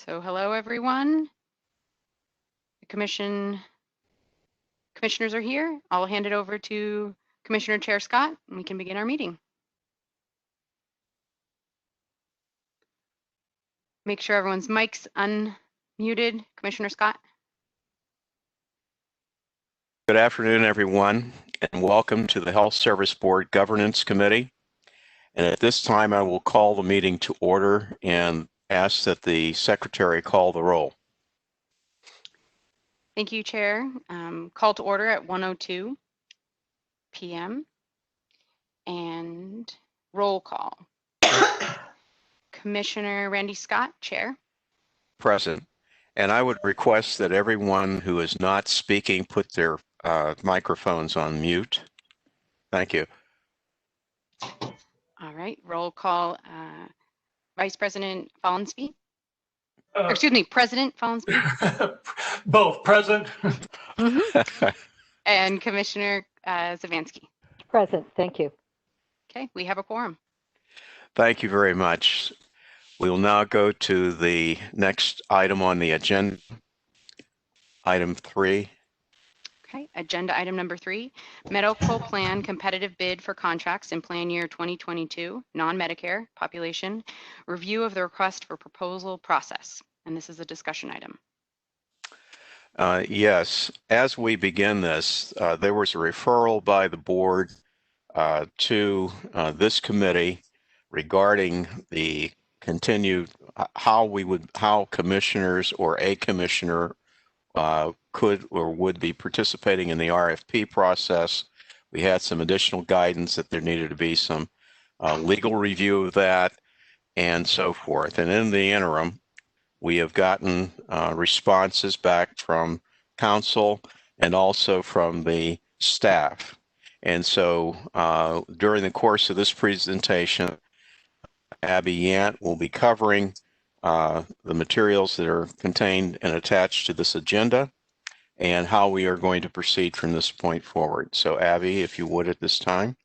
So hello, everyone. The commissioners are here. I'll hand it over to Commissioner Chair Scott, and we can begin our meeting. Make sure everyone's mic's unmuted. Commissioner Scott. Good afternoon, everyone, and welcome to the Health Service Board Governance Committee. And at this time, I will call the meeting to order and ask that the secretary call the roll. Thank you, Chair. Call to order at 1:02 p.m. and roll call. Commissioner Randy Scott, Chair. Present. And I would request that everyone who is not speaking put their microphones on mute. Thank you. All right, roll call. Vice President Follansby. Excuse me, President Follansby. Both present. And Commissioner Zavansky. Present, thank you. Okay, we have a quorum. Thank you very much. We will now go to the next item on the agenda, item 3. Okay, agenda item number 3, medical plan competitive bid for contracts in plan year 2022, non-Medicare population, review of the request for proposal process. And this is a discussion item. Yes, as we begin this, there was a referral by the board to this committee regarding the continued how commissioners or a commissioner could or would be participating in the RFP process. We had some additional guidance that there needed to be some legal review of that and so forth. And in the interim, we have gotten responses back from council and also from the staff. And so during the course of this presentation, Abby Yant will be covering the materials that are contained and attached to this agenda and how we are going to proceed from this point forward. So Abby, if you would at this time.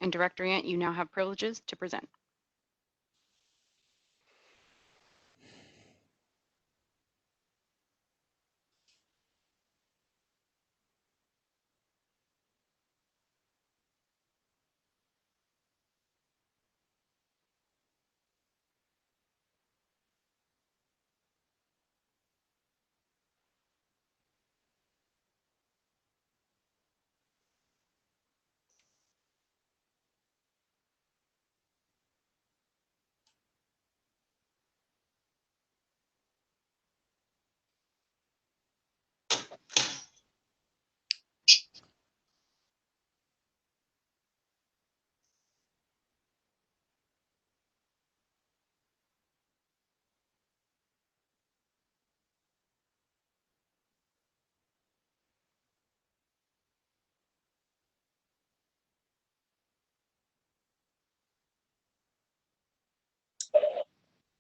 And Director Yant, you now have privileges to present.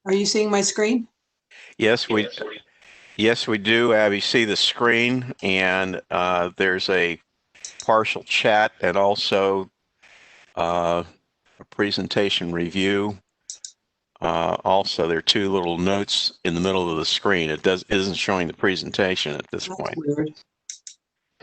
Are you seeing my screen? Yes, we do, Abby. See the screen, and there's a partial chat and also a presentation review. Also, there are two little notes in the middle of the screen. It isn't showing the presentation at this point. Weird.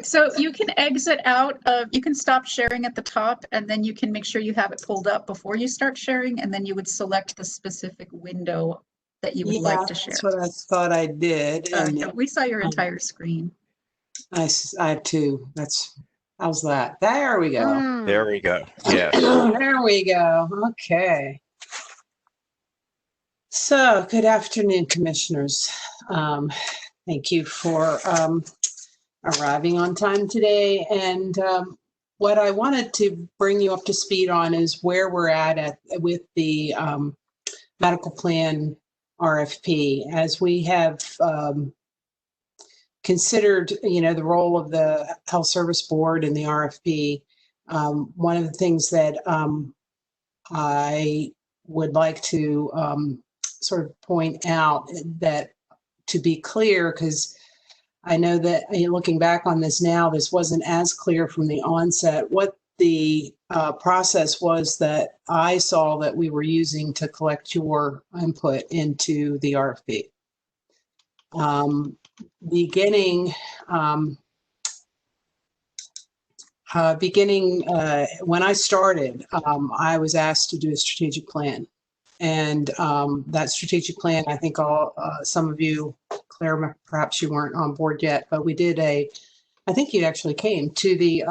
So you can exit out of, you can stop sharing at the top, and then you can make sure you have it pulled up before you start sharing, and then you would select the specific window that you would like to share. That's what I thought I did. Yeah, we saw your entire screen. I have two. How's that? There we go. There we go. Yes. There we go. Okay. So, good afternoon, commissioners. Thank you for arriving on time today. And what I wanted to bring you up to speed on is where we're at with the medical plan RFP. As we have considered, the role of the Health Service Board in the RFP, one of the things that I would like to sort of point out that, to be clear, because I know that looking back on this now, this wasn't as clear from the onset, what the process was that I saw that we were using to collect your input into the RFP. Beginning when I started, I was asked to do a strategic plan. And that strategic plan, I think some of you, Claire, perhaps you weren't on board yet, but we did I think you actually came to the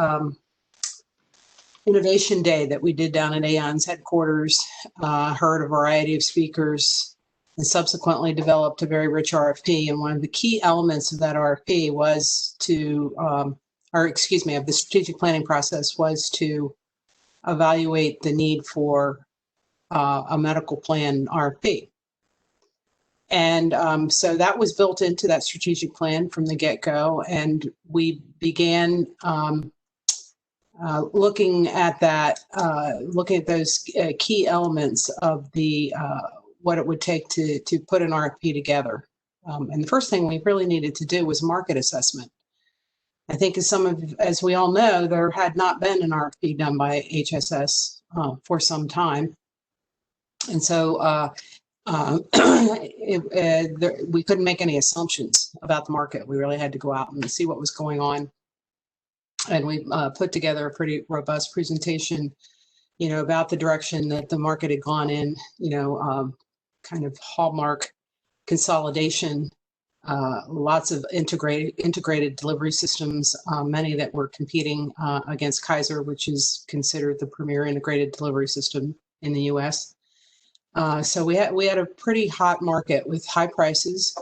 Innovation Day that we did down at Aon's headquarters, heard a variety of speakers, and subsequently developed a very rich RFP. And one of the key elements of that RFP was of the strategic planning process was to evaluate the need for a medical plan RFP. And so that was built into that strategic plan from the get-go. And we began looking at those key elements of what it would take to put an RFP together. And the first thing we really needed to do was market assessment. I think as we all know, there had not been an RFP done by HSS for some time. And so we couldn't make any assumptions about the market. We really had to go out and see what was going on. And we put together a pretty robust presentation, about the direction that the market had gone in, kind of hallmark consolidation, lots of integrated delivery systems, many that were competing against Kaiser, which is considered the premier integrated delivery system in the U.S. So we had a pretty hot market with high prices.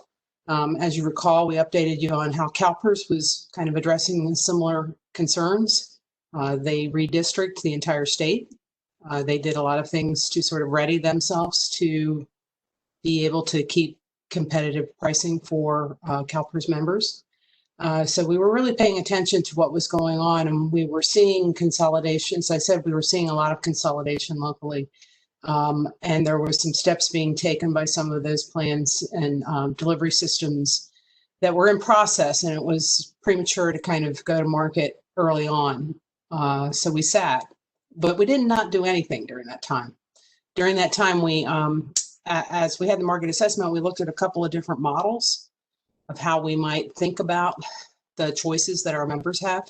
As you recall, we updated you on how CalPERS was kind of addressing similar concerns. They redistricted the entire state. They did a lot of things to sort of ready themselves to be able to keep competitive pricing for CalPERS members. So we were really paying attention to what was going on, and we were seeing consolidation. As I said, we were seeing a lot of consolidation locally. And there were some steps being taken by some of those plans and delivery systems that were in process, and it was premature to kind of go to market early on. So we sat, but we did not do anything during that time. During that time, we, as we had the market assessment, we looked at a couple of different models of how we might think about the choices that our members have.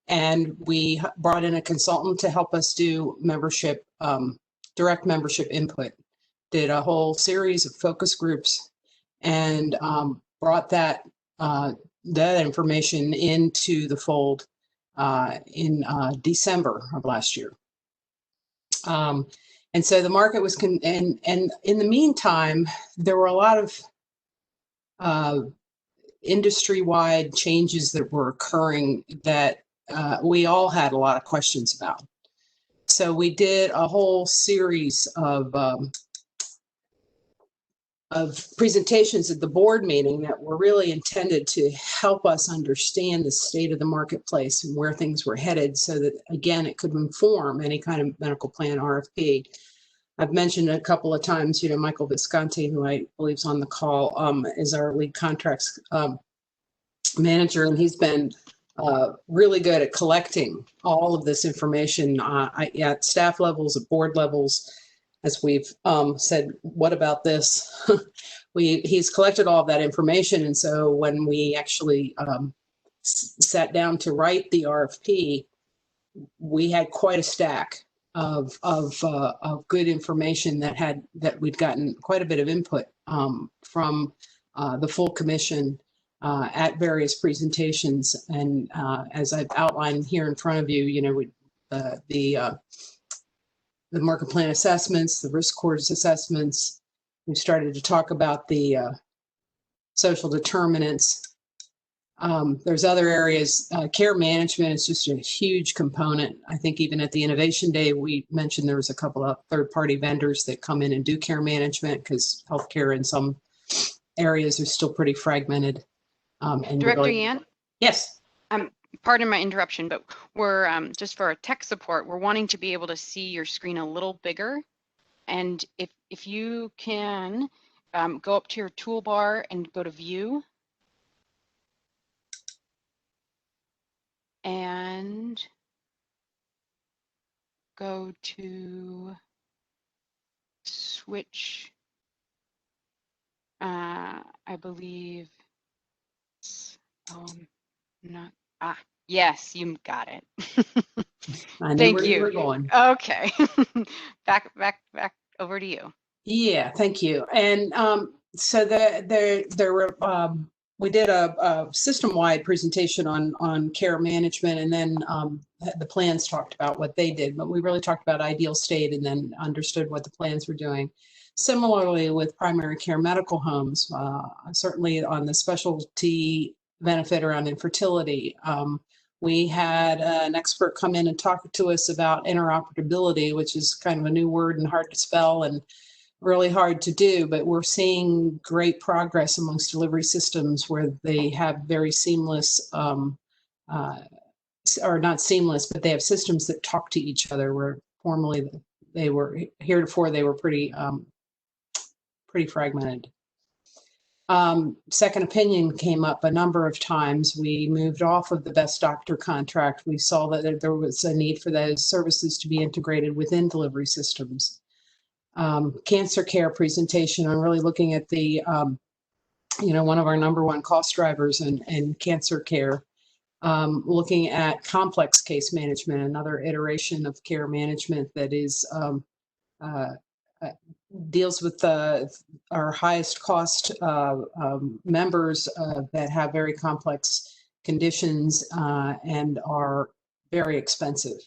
And we brought in a consultant to help us do membership, direct membership input, did a whole series of focus groups, and brought that information into the fold in December of last year. And so the market was, and in the meantime, there were a lot of industry-wide changes that were occurring that we all had a lot of questions about. So we did a whole series of presentations at the board meeting that were really intended to help us understand the state of the marketplace and where things were headed, so that, again, it could inform any kind of medical plan RFP. I've mentioned a couple of times, Michael Visconti, who I believe is on the call, is our lead contracts manager, and he's been really good at collecting all of this information at staff levels, at board levels. As we've said, what about this? He's collected all of that information, and so when we actually sat down to write the RFP, we had quite a stack of good information that we'd gotten quite a bit of input from the full commission at various presentations. And as I've outlined here in front of you, the market plan assessments, the risk scores assessments. We started to talk about the social determinants. There's other areas. Care management is just a huge component. I think even at the Innovation Day, we mentioned there was a couple of third-party vendors that come in and do care management, because healthcare in some areas are still pretty fragmented. And Director Yant? Yes. Pardon my interruption, but we're just for our tech support, we're wanting to be able to see your screen a little bigger. And if you can go up to your toolbar and go to View, and go to Switch, I believe, not, yes, you got it. I knew Thank where you you. were going. Okay. back over to you. Yeah, thank you. And so there were we did a system-wide presentation on care management, and then the plans talked about what they did, but we really talked about ideal state and then understood what the plans were doing. Similarly with primary care medical homes, certainly on the specialty benefit around infertility. We had an expert come in and talk to us about interoperability, which is kind of a new word and hard to spell and really hard to do, but we're seeing great progress amongst delivery systems where they have very seamless, or not seamless, but they have systems that talk to each other, where formerly they were, heretofore they were pretty fragmented. Second opinion came up a number of times. We moved off of the best doctor contract. We saw that there was a need for those services to be integrated within delivery systems. Cancer care presentation, I'm really looking at the, one of our number one cost drivers in cancer care, looking at complex case management, another iteration of care management that is deals with our highest cost members that have very complex conditions and are very expensive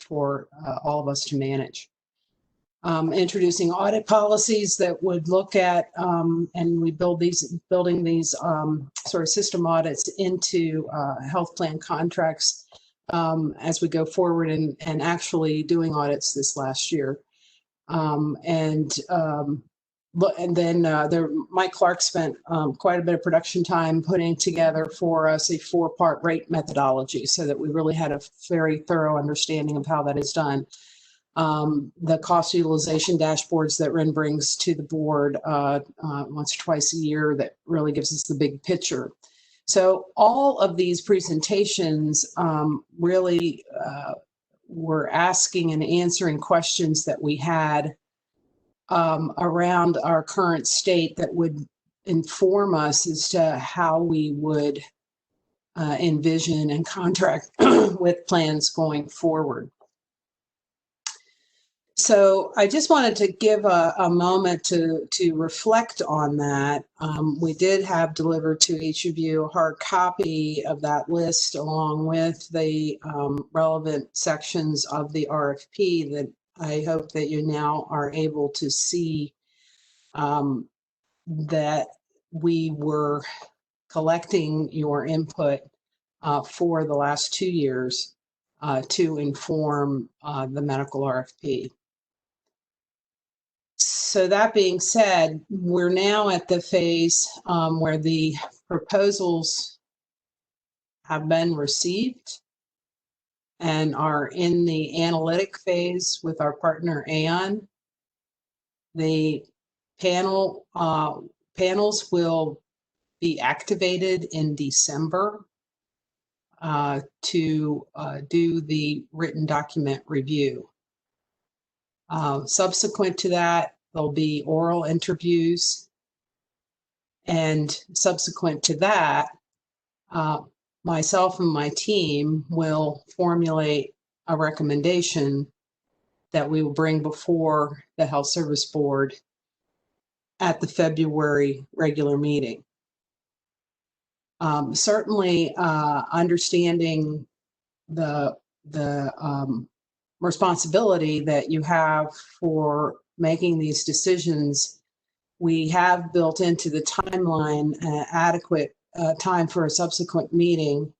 for all of us to manage. Introducing audit policies that would look at, and we building these sort of system audits into health plan contracts as we go forward, and actually doing audits this last year. And then Mike Clark spent quite a bit of production time putting together for us a 4-part rate methodology so that we really had a very thorough understanding of how that is done. The cost utilization dashboards that Ren brings to the board once or twice a year that really gives us the big picture. So all of these presentations really were asking and answering questions that we had around our current state that would inform us as to how we would envision and contract with plans going forward. So I just wanted to give a moment to reflect on that. We did have delivered to each of you a hard copy of that list along with the relevant sections of the RFP that I hope that you now are able to see that we were collecting your input for the last 2 years to inform the medical RFP. So that being said, we're now at the phase where the proposals have been received and are in the analytic phase with our partner Aon. The panels will be activated in December to do the written document review. Subsequent to that, there'll be oral interviews. And subsequent to that, myself and my team will formulate a recommendation that we will bring before the Health Service Board at the February regular meeting. Certainly understanding the responsibility that you have for making these decisions, we have built into the timeline adequate time for a subsequent meeting.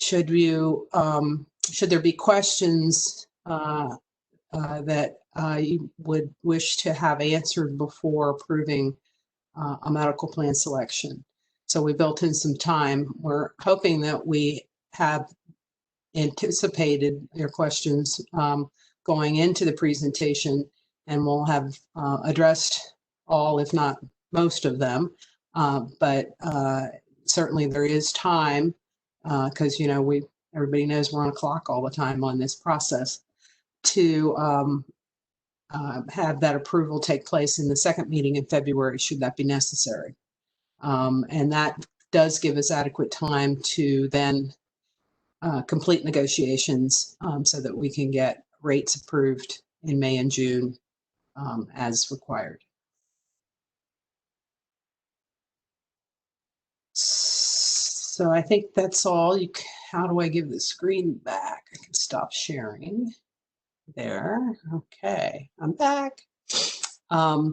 Should there be questions that you would wish to have answered before approving a medical plan selection. So we built in some time. We're hoping that we have anticipated your questions going into the presentation and we'll have addressed all, if not most of them. But certainly there is time because, you know, everybody knows we're on a clock all the time on this process to have that approval take place in the second meeting in February, should that be necessary. And that does give us adequate time to then complete negotiations so that we can get rates approved in May and June as required. So I think that's all. How do I give the screen back? I can stop sharing. There. Okay, I'm back. Are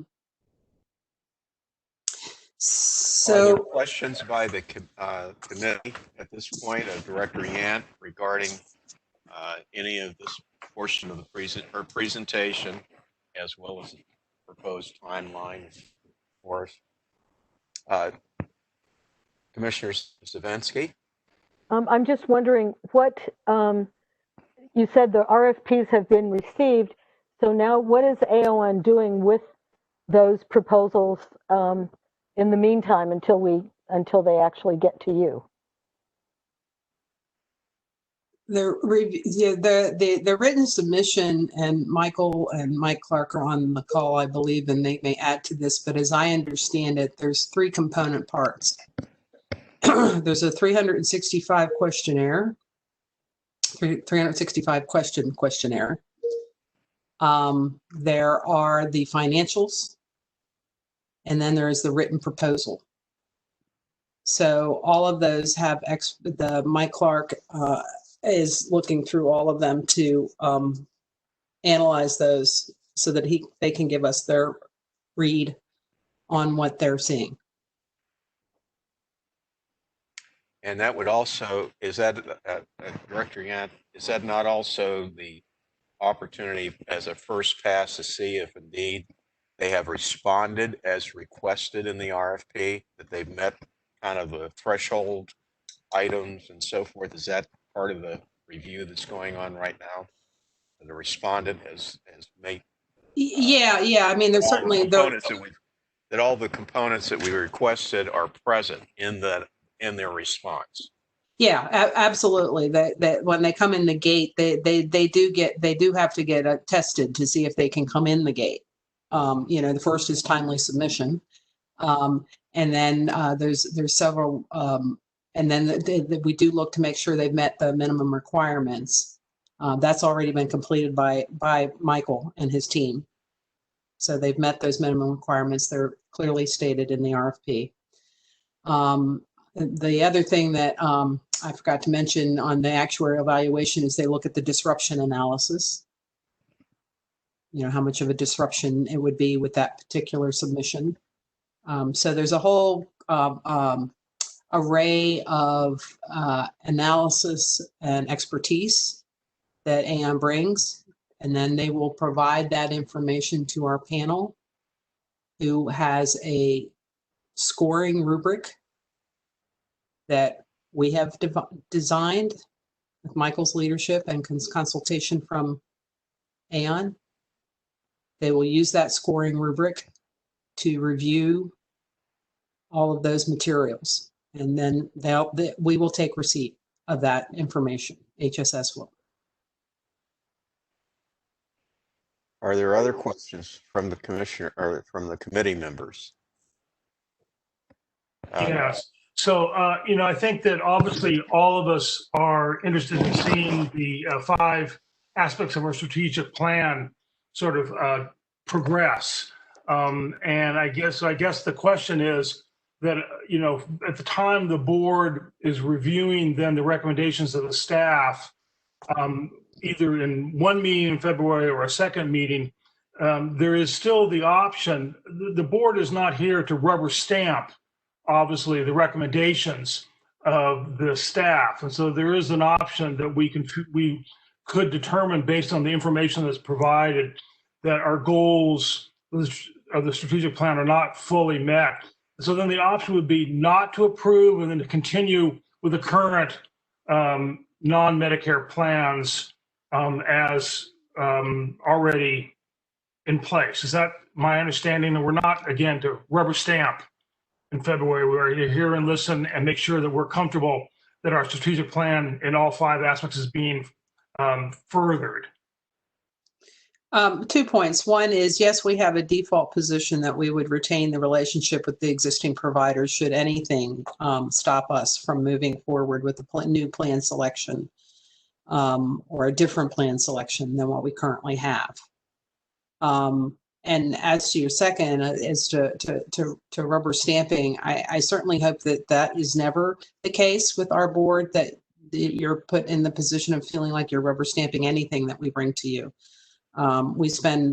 there questions by the committee at this point of Director Yant regarding any of this portion of the presentation, as well as the proposed timeline for us? Commissioner Stavinsky? I'm just wondering what, you said the RFPs have been received. So now what is AON doing with those proposals in the meantime until they actually get to you? The written submission, and Michael and Mike Clark are on the call, I believe, and they may add to this, but as I understand it, there's 3 component parts. There's a 365 questionnaire, 365 question questionnaire. There are the financials, and then there is the written proposal. So all of those have Mike Clark is looking through all of them to analyze those so that they can give us their read on what they're seeing. And that would also, is that, Director Yant, is that not also the opportunity as a first pass to see if indeed they have responded as requested in the RFP, that they've met kind of the threshold items and so forth? Is that part of the review that's going on right now? The respondent has made. Yeah. I mean, there's certainly that all the components that we requested are present in their response. Yeah, absolutely. That when they come in the gate, they do have to get tested to see if they can come in the gate. You know, the first is timely submission, and then there's several, and then we do look to make sure they've met the minimum requirements. That's already been completed by Michael and his team. So they've met those minimum requirements. They're clearly stated in the RFP. The other thing that I forgot to mention on the actuarial evaluation is they look at the disruption analysis. You know, how much of a disruption it would be with that particular submission. So there's a whole array of analysis and expertise that AON brings, and then they will provide that information to our panel, who has a scoring rubric that we have designed with Michael's leadership and consultation from AON. They will use that scoring rubric to review all of those materials, and then we will take receipt of that information. HSS will. Are there other questions from the commissioner or from the committee members? Yes. So, you know, I think that obviously all of us are interested in seeing the 5 aspects of our strategic plan sort of progress. And I guess the question is that, you know, at the time the board is reviewing then the recommendations of the staff, either in one meeting in February or a second meeting, there is still the option. The board is not here to rubber stamp, obviously, the recommendations of the staff. And so there is an option that we could determine based on the information that's provided that our goals of the strategic plan are not fully met. So then the option would be not to approve and then to continue with the current non-Medicare plans as already in place. Is that my understanding? And we're not, again, to rubber stamp in February. We're to hear and listen and make sure that we're comfortable that our strategic plan in all 5 aspects is being furthered. 2 points. One is, yes, we have a default position that we would retain the relationship with the existing providers should anything stop us from moving forward with a new plan selection or a different plan selection than what we currently have. And as to your second, as to rubber stamping, I certainly hope that that is never the case with our board, that you're put in the position of feeling like you're rubber stamping anything that we bring to you.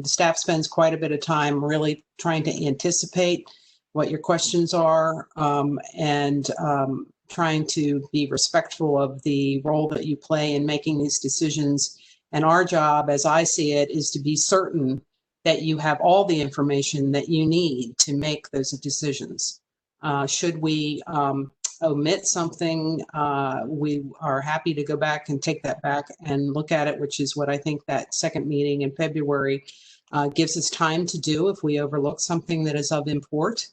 Staff spends quite a bit of time really trying to anticipate what your questions are and trying to be respectful of the role that you play in making these decisions. And our job, as I see it, is to be certain that you have all the information that you need to make those decisions. Should we omit something, we are happy to go back and take that back and look at it, which is what I think that second meeting in February gives us time to do if we overlook something that is of import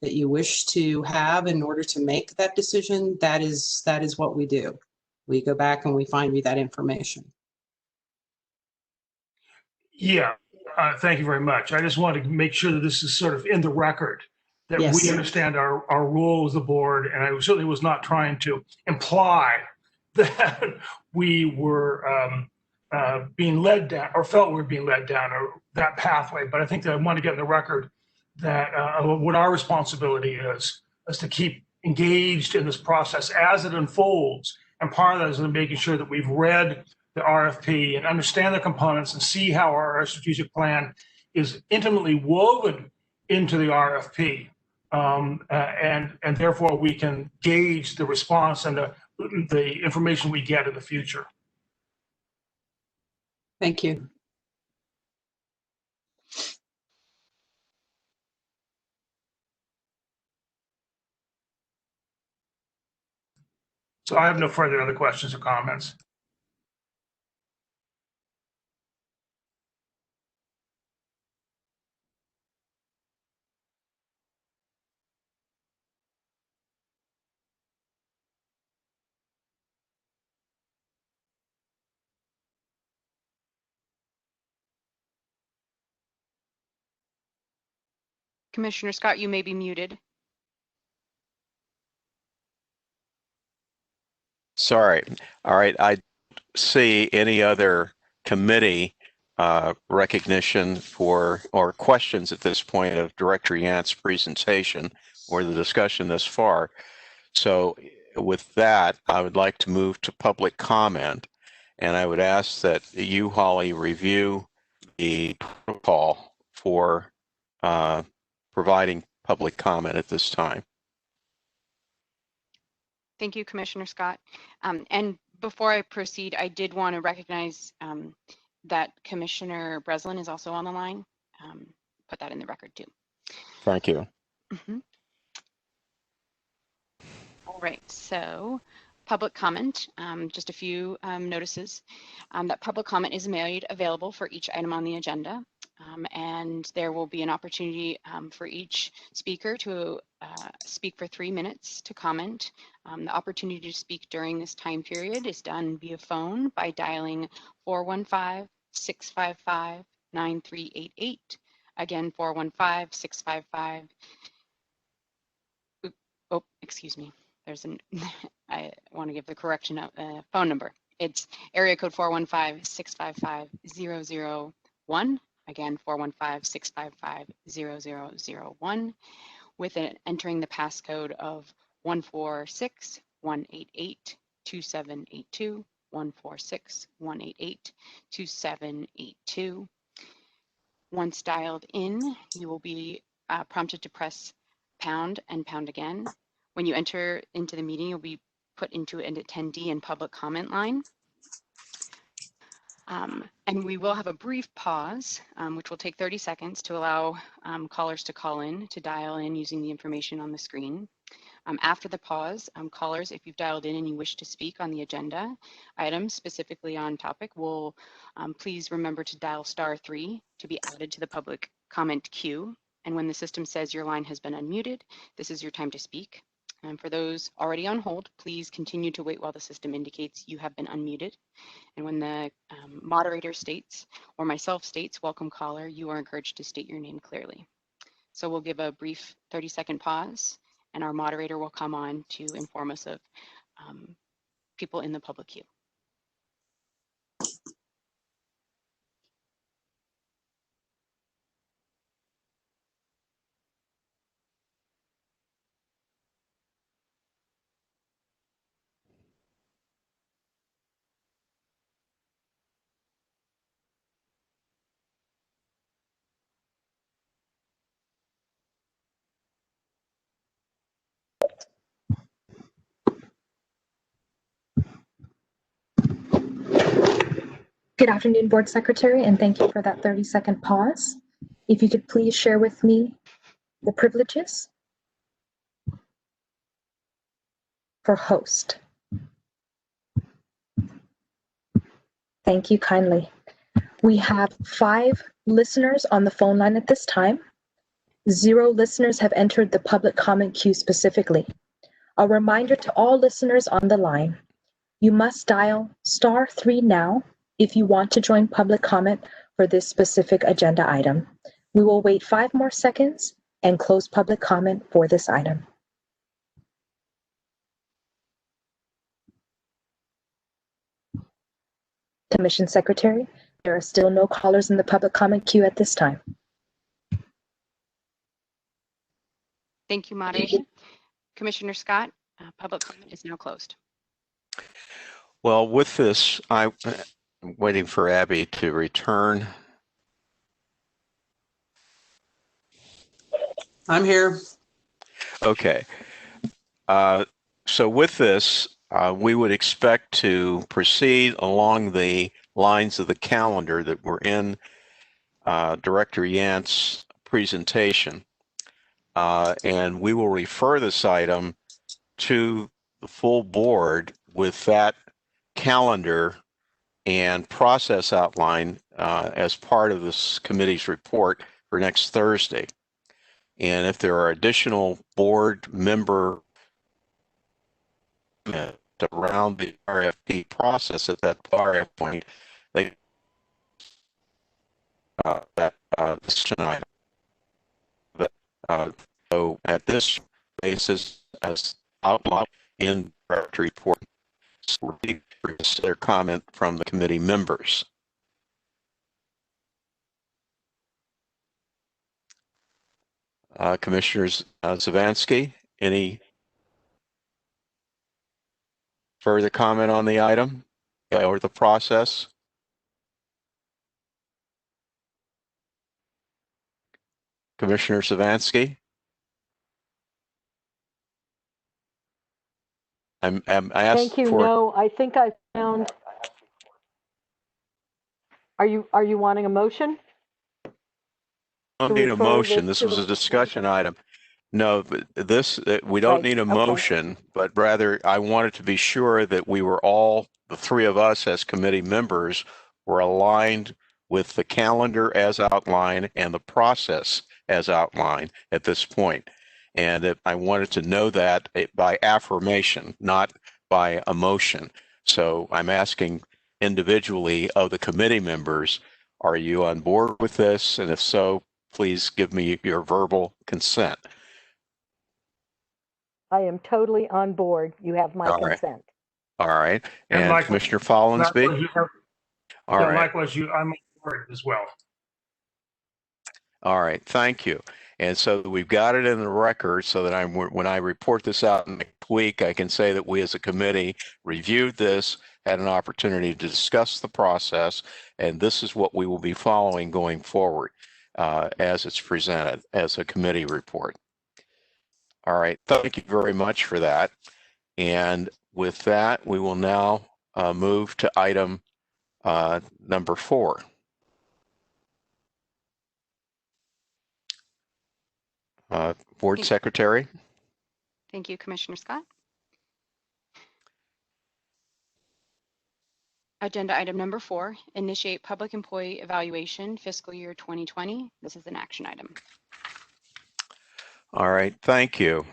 that you wish to have in order to make that decision. That is what we do. We go back and we find you that information. Yeah, thank you very much. I just wanted to make sure that this is sort of in the record, that Yes. we understand our role as the board, and I certainly was not trying to imply that we were being led down or felt we were being led down or that pathway. But I think that I want to get in the record that what our responsibility is to keep engaged in this process as it unfolds. And part of that is making sure that we've read the RFP and understand the components and see how our strategic plan is intimately woven into the RFP. And therefore we can gauge the response and the information we get in the future. Thank you. So I have no further other questions or comments. Commissioner Scott, you may be muted. Sorry. All right. I see any other committee recognition for or questions at this point of Director Yant's presentation or the discussion thus far. So with that, I would like to move to public comment, and I would ask that you, Holly, review the protocol for providing public comment at this time. Thank you, Commissioner Scott. And before I proceed, I did want to recognize that Commissioner Breslin is also on the line. Put that in the record too. Thank you. All right, so public comment, just a few notices that public comment is made available for each item on the agenda. And there will be an opportunity for each speaker to speak for 3 minutes to comment. The opportunity to speak during this time period is done via phone by dialing 415-655-9388. Again, 415-655. Oh, excuse me. I want to give the correction of phone number. It's area code 415-655-0001. Again, 415-655-0001, with entering the passcode of 146-188-2782, 146-188-2782. Once dialed in, you will be prompted to press pound and pound again. When you enter into the meeting, you'll be put into an attendee and public comment line. And we will have a brief pause, which will take 30 seconds to allow callers to call in, to dial in using the information on the screen. After the pause, callers, if you've dialed in and you wish to speak on the agenda items specifically on topic, will please remember to dial *3 to be added to the public comment queue. And when the system says your line has been unmuted, this is your time to speak. And for those already on hold, please continue to wait while the system indicates you have been unmuted. And when the moderator states or myself states welcome caller, you are encouraged to state your name clearly. So we'll give a brief 30-second pause, and our moderator will come on to inform us of people in the public queue. Good afternoon, Board Secretary, and thank you for that 30-second pause. If you could please share with me the privileges for host. Thank you kindly. We have 5 listeners on the phone line at this time. 0 listeners have entered the public comment queue specifically. A reminder to all listeners on the line, you must dial *3 now if you want to join public comment for this specific agenda item. We will wait 5 more seconds and close public comment for this item. Commission Secretary, there are still no callers in the public comment queue at this time. Thank you, moderator. Commissioner Scott, public comment is now closed. Well, with this, I'm waiting for Abby to return. I'm here. Okay. So with this, we would expect to proceed along the lines of the calendar that were in Director Yant's presentation. And we will refer this item to the full board with that calendar and process outline as part of this committee's report for next Thursday. And if there are additional board member around the RFP process at that point, they this tonight. But so at this basis, as outlined in the report, their comment from the committee members. Commissioners Zavansky, any further comment on the item or the process? Commissioner Zavansky? I asked Thank you. for. No, I think I found. Are you wanting a motion? Don't need a motion. This was a discussion item. No, but this, we don't Right, need a okay. motion, but rather I wanted to be sure that we were all, the 3 of us as committee members, were aligned with the calendar as outlined and the process as outlined at this point. And if I wanted to know that by affirmation, not by a motion. So I'm asking individually of the committee members, are you on board with this? And if so, please give me your verbal consent. I am totally on board. You have my consent. All right. And And likewise, Commissioner Follensby? All right. Likewise, I'm on board as well. All right. Thank you. And so we've got it in the record so that when I report this out next week, I can say that we as a committee reviewed this, had an opportunity to discuss the process, and this is what we will be following going forward as it's presented as a committee report. All right. Thank you very much for that. And with that, we will now move to item number 4. Board Secretary. Thank you, Commissioner Scott. Agenda item number 4, initiate public employee evaluation fiscal year 2020. This is an action item. All right, thank you.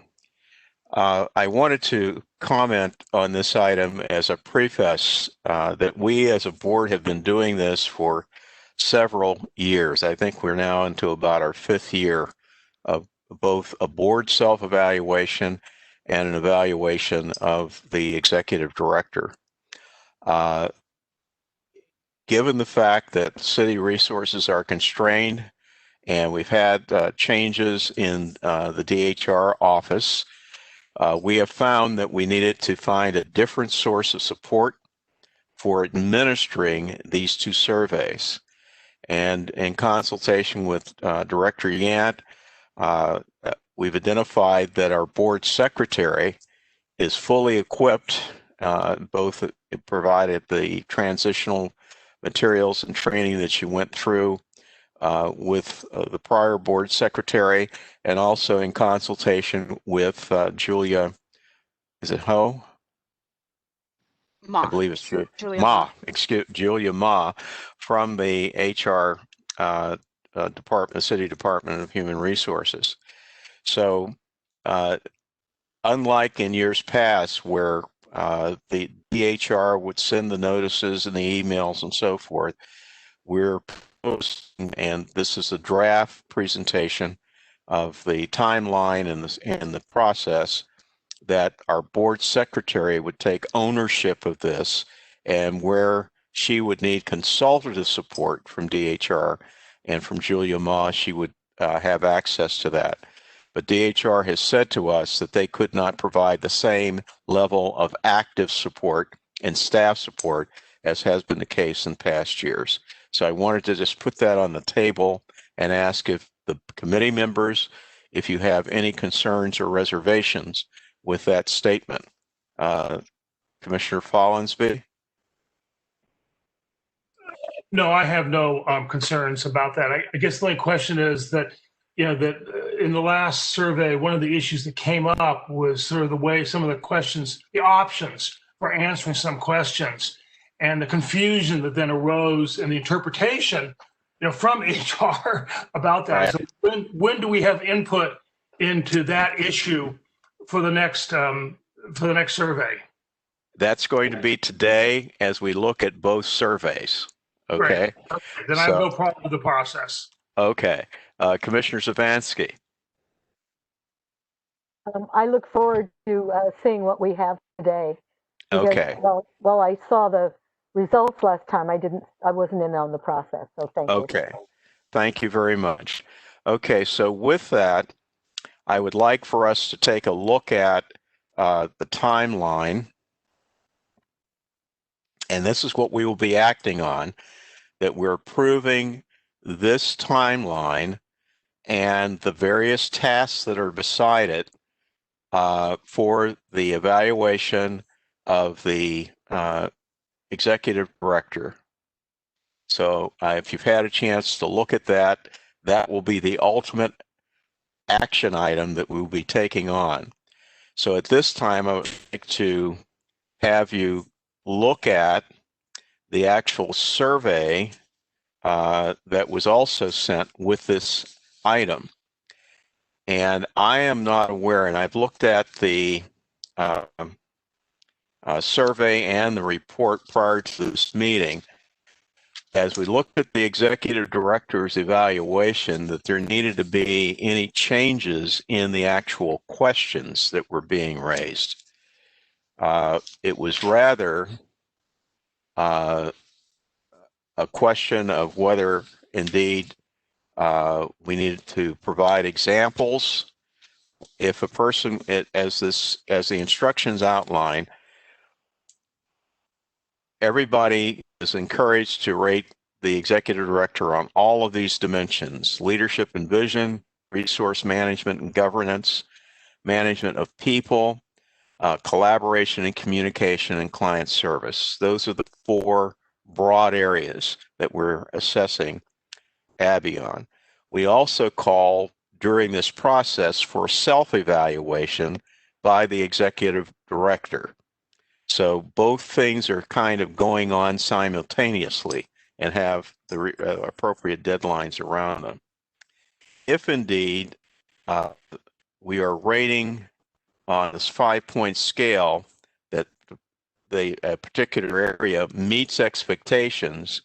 I wanted to comment on this item as a preface that we as a board have been doing this for several years. I think we're now into about our 5th year of both a board self-evaluation and an evaluation of the executive director. Given the fact that city resources are constrained and we've had changes in the DHR office, we have found that we needed to find a different source of support for administering these 2 surveys. And in consultation with Director Yant, we've identified that our board secretary is fully equipped, both it provided the transitional materials and training that she went through with the prior board secretary, and also in consultation with Julia, is it Ho? Ma. I believe it's Julia Ma, excuse Julia Ma, from the HR department, City Department of Human Resources. So unlike in years past where the DHR would send the notices and the emails and so forth, we're posting, and this is a draft presentation of the timeline and the process, that our board secretary would take ownership of this, and where she would need consultative support from DHR and from Julia Ma, she would have access to that. But DHR has said to us that they could not provide the same level of active support and staff support as has been the case in past years. So I wanted to just put that on the table and ask if the committee members, if you have any concerns or reservations with that statement. Commissioner Follinsby? No, I have no concerns about that. I guess the only question is that, that in the last survey, one of the issues that came up was sort of the way some of the questions, the options for answering some questions, and the confusion that then arose in the interpretation, from HR about that. Right. So when do we have input into that issue for the next survey? That's going to be today as we look at both surveys. Okay. Great. Then I have no problem with the process. Okay. Commissioner Zavansky. I look forward to seeing what we have today. Because, Okay. Well, I saw the results last time. I wasn't in on the process. So thank you. Okay. Thank you very much. Okay. So with that, I would like for us to take a look at the timeline. And this is what we will be acting on, that we're approving this timeline and the various tasks that are beside it for the evaluation of the executive director. So if you've had a chance to look at that, that will be the ultimate action item that we'll be taking on. So at this time, I would like to have you look at the actual survey that was also sent with this item. And I am not aware, and I've looked at the survey and the report prior to this meeting, as we looked at the executive director's evaluation, that there needed to be any changes in the actual questions that were being raised. It was rather a question of whether indeed we needed to provide examples. If a person, as the instructions outline, everybody is encouraged to rate the executive director on all of these dimensions: leadership and vision, resource management and governance, management of people, collaboration and communication, and client service. Those are the 4 broad areas that we're assessing Abby on. We also call during this process for self-evaluation by the executive director. So both things are kind of going on simultaneously and have the appropriate deadlines around them. If indeed we are rating on this 5-point scale that the particular area meets expectations,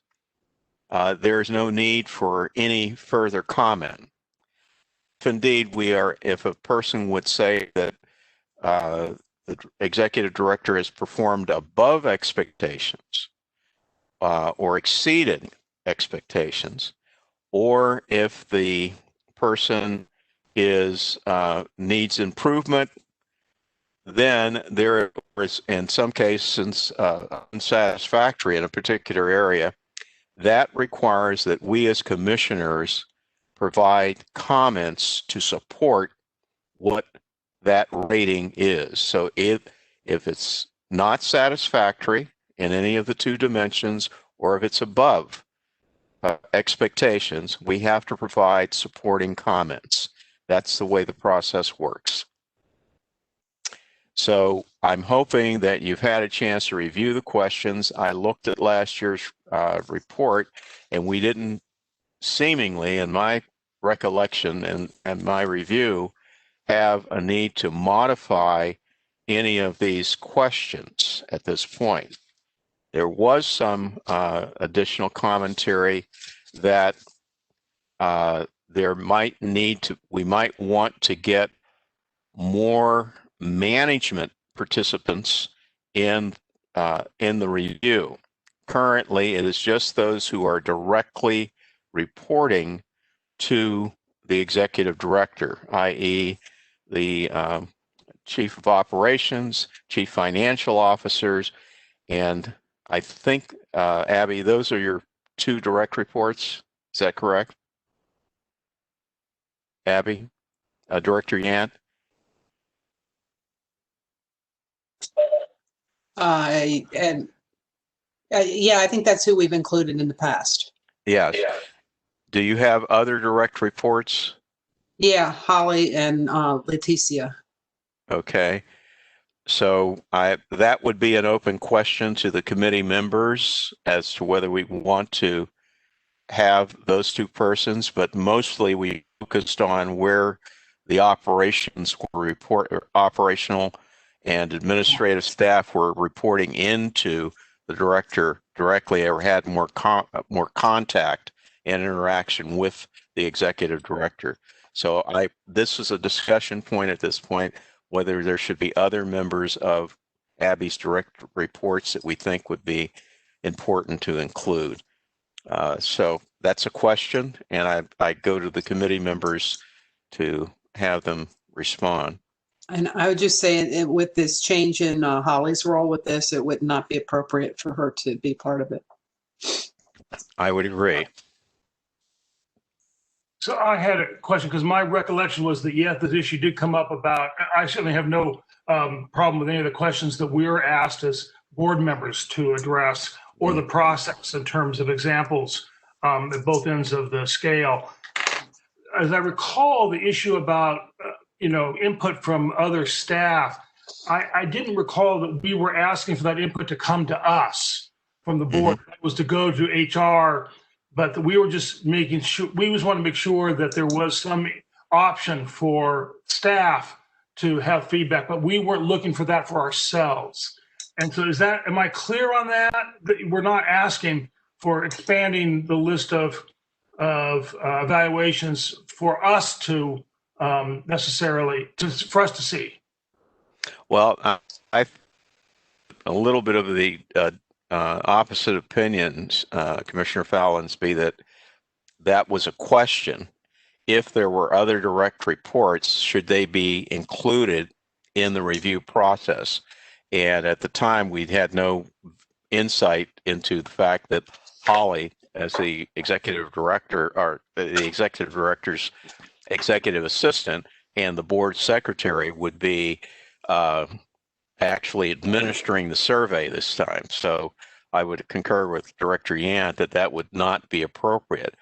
there is no need for any further comment. If indeed if a person would say that the executive director has performed above expectations or exceeded expectations, or if the person needs improvement, then there is, in some cases, unsatisfactory in a particular area. That requires that we as commissioners provide comments to support what that rating is. So if it's not satisfactory in any of the two dimensions, or if it's above expectations, we have to provide supporting comments. That's the way the process works. So I'm hoping that you've had a chance to review the questions. I looked at last year's report, and we didn't seemingly, in my recollection and my review, have a need to modify any of these questions at this point. There was some additional commentary that we might want to get more management participants in the review. Currently, it is just those who are directly reporting to the executive director, i.e. the chief of operations, chief financial officers, and I think, Abby, those are your two direct reports. Is that correct? Abby, Director Yant? Yeah, I think that's who we've included in the past. Yes. Yeah. Do you have other direct reports? Yeah, Holly and Leticia. Okay. So that would be an open question to the committee members as to whether we want to have those two persons, but mostly we focused on where the operational and administrative staff were reporting into the director directly, or had more contact and interaction with the executive director. So this is a discussion point at this point, whether there should be other members of Abby's direct reports that we think would be important to include. So that's a question, and I go to the committee members to have them respond. And I would just say, with this change in Holly's role with this, it would not be appropriate for her to be part of it. I would agree. So I had a question, because my recollection was that, yes, this issue did come up about, I certainly have no problem with any of the questions that we were asked as board members to address, or the process in terms of examples at both ends of the scale. As I recall, the issue about input from other staff, I didn't recall that we were asking for that input to come to us from the board. Mm-hmm. It was to go to HR, but we were just making sure, we just want to make sure that there was some option for staff to have feedback, but we weren't looking for that for ourselves. And so am I clear on that? That we're not asking for expanding the list of evaluations for us to for us to see? Well, I a little bit of the opposite opinions, Commissioner Fallonsby, that was a question. If there were other direct reports, should they be included in the review process? And at the time, we'd had no insight into the fact that Holly, as the executive director, or the executive director's executive assistant, and the board secretary would be actually administering the survey this time. So I would concur with Director Yant that would not be appropriate.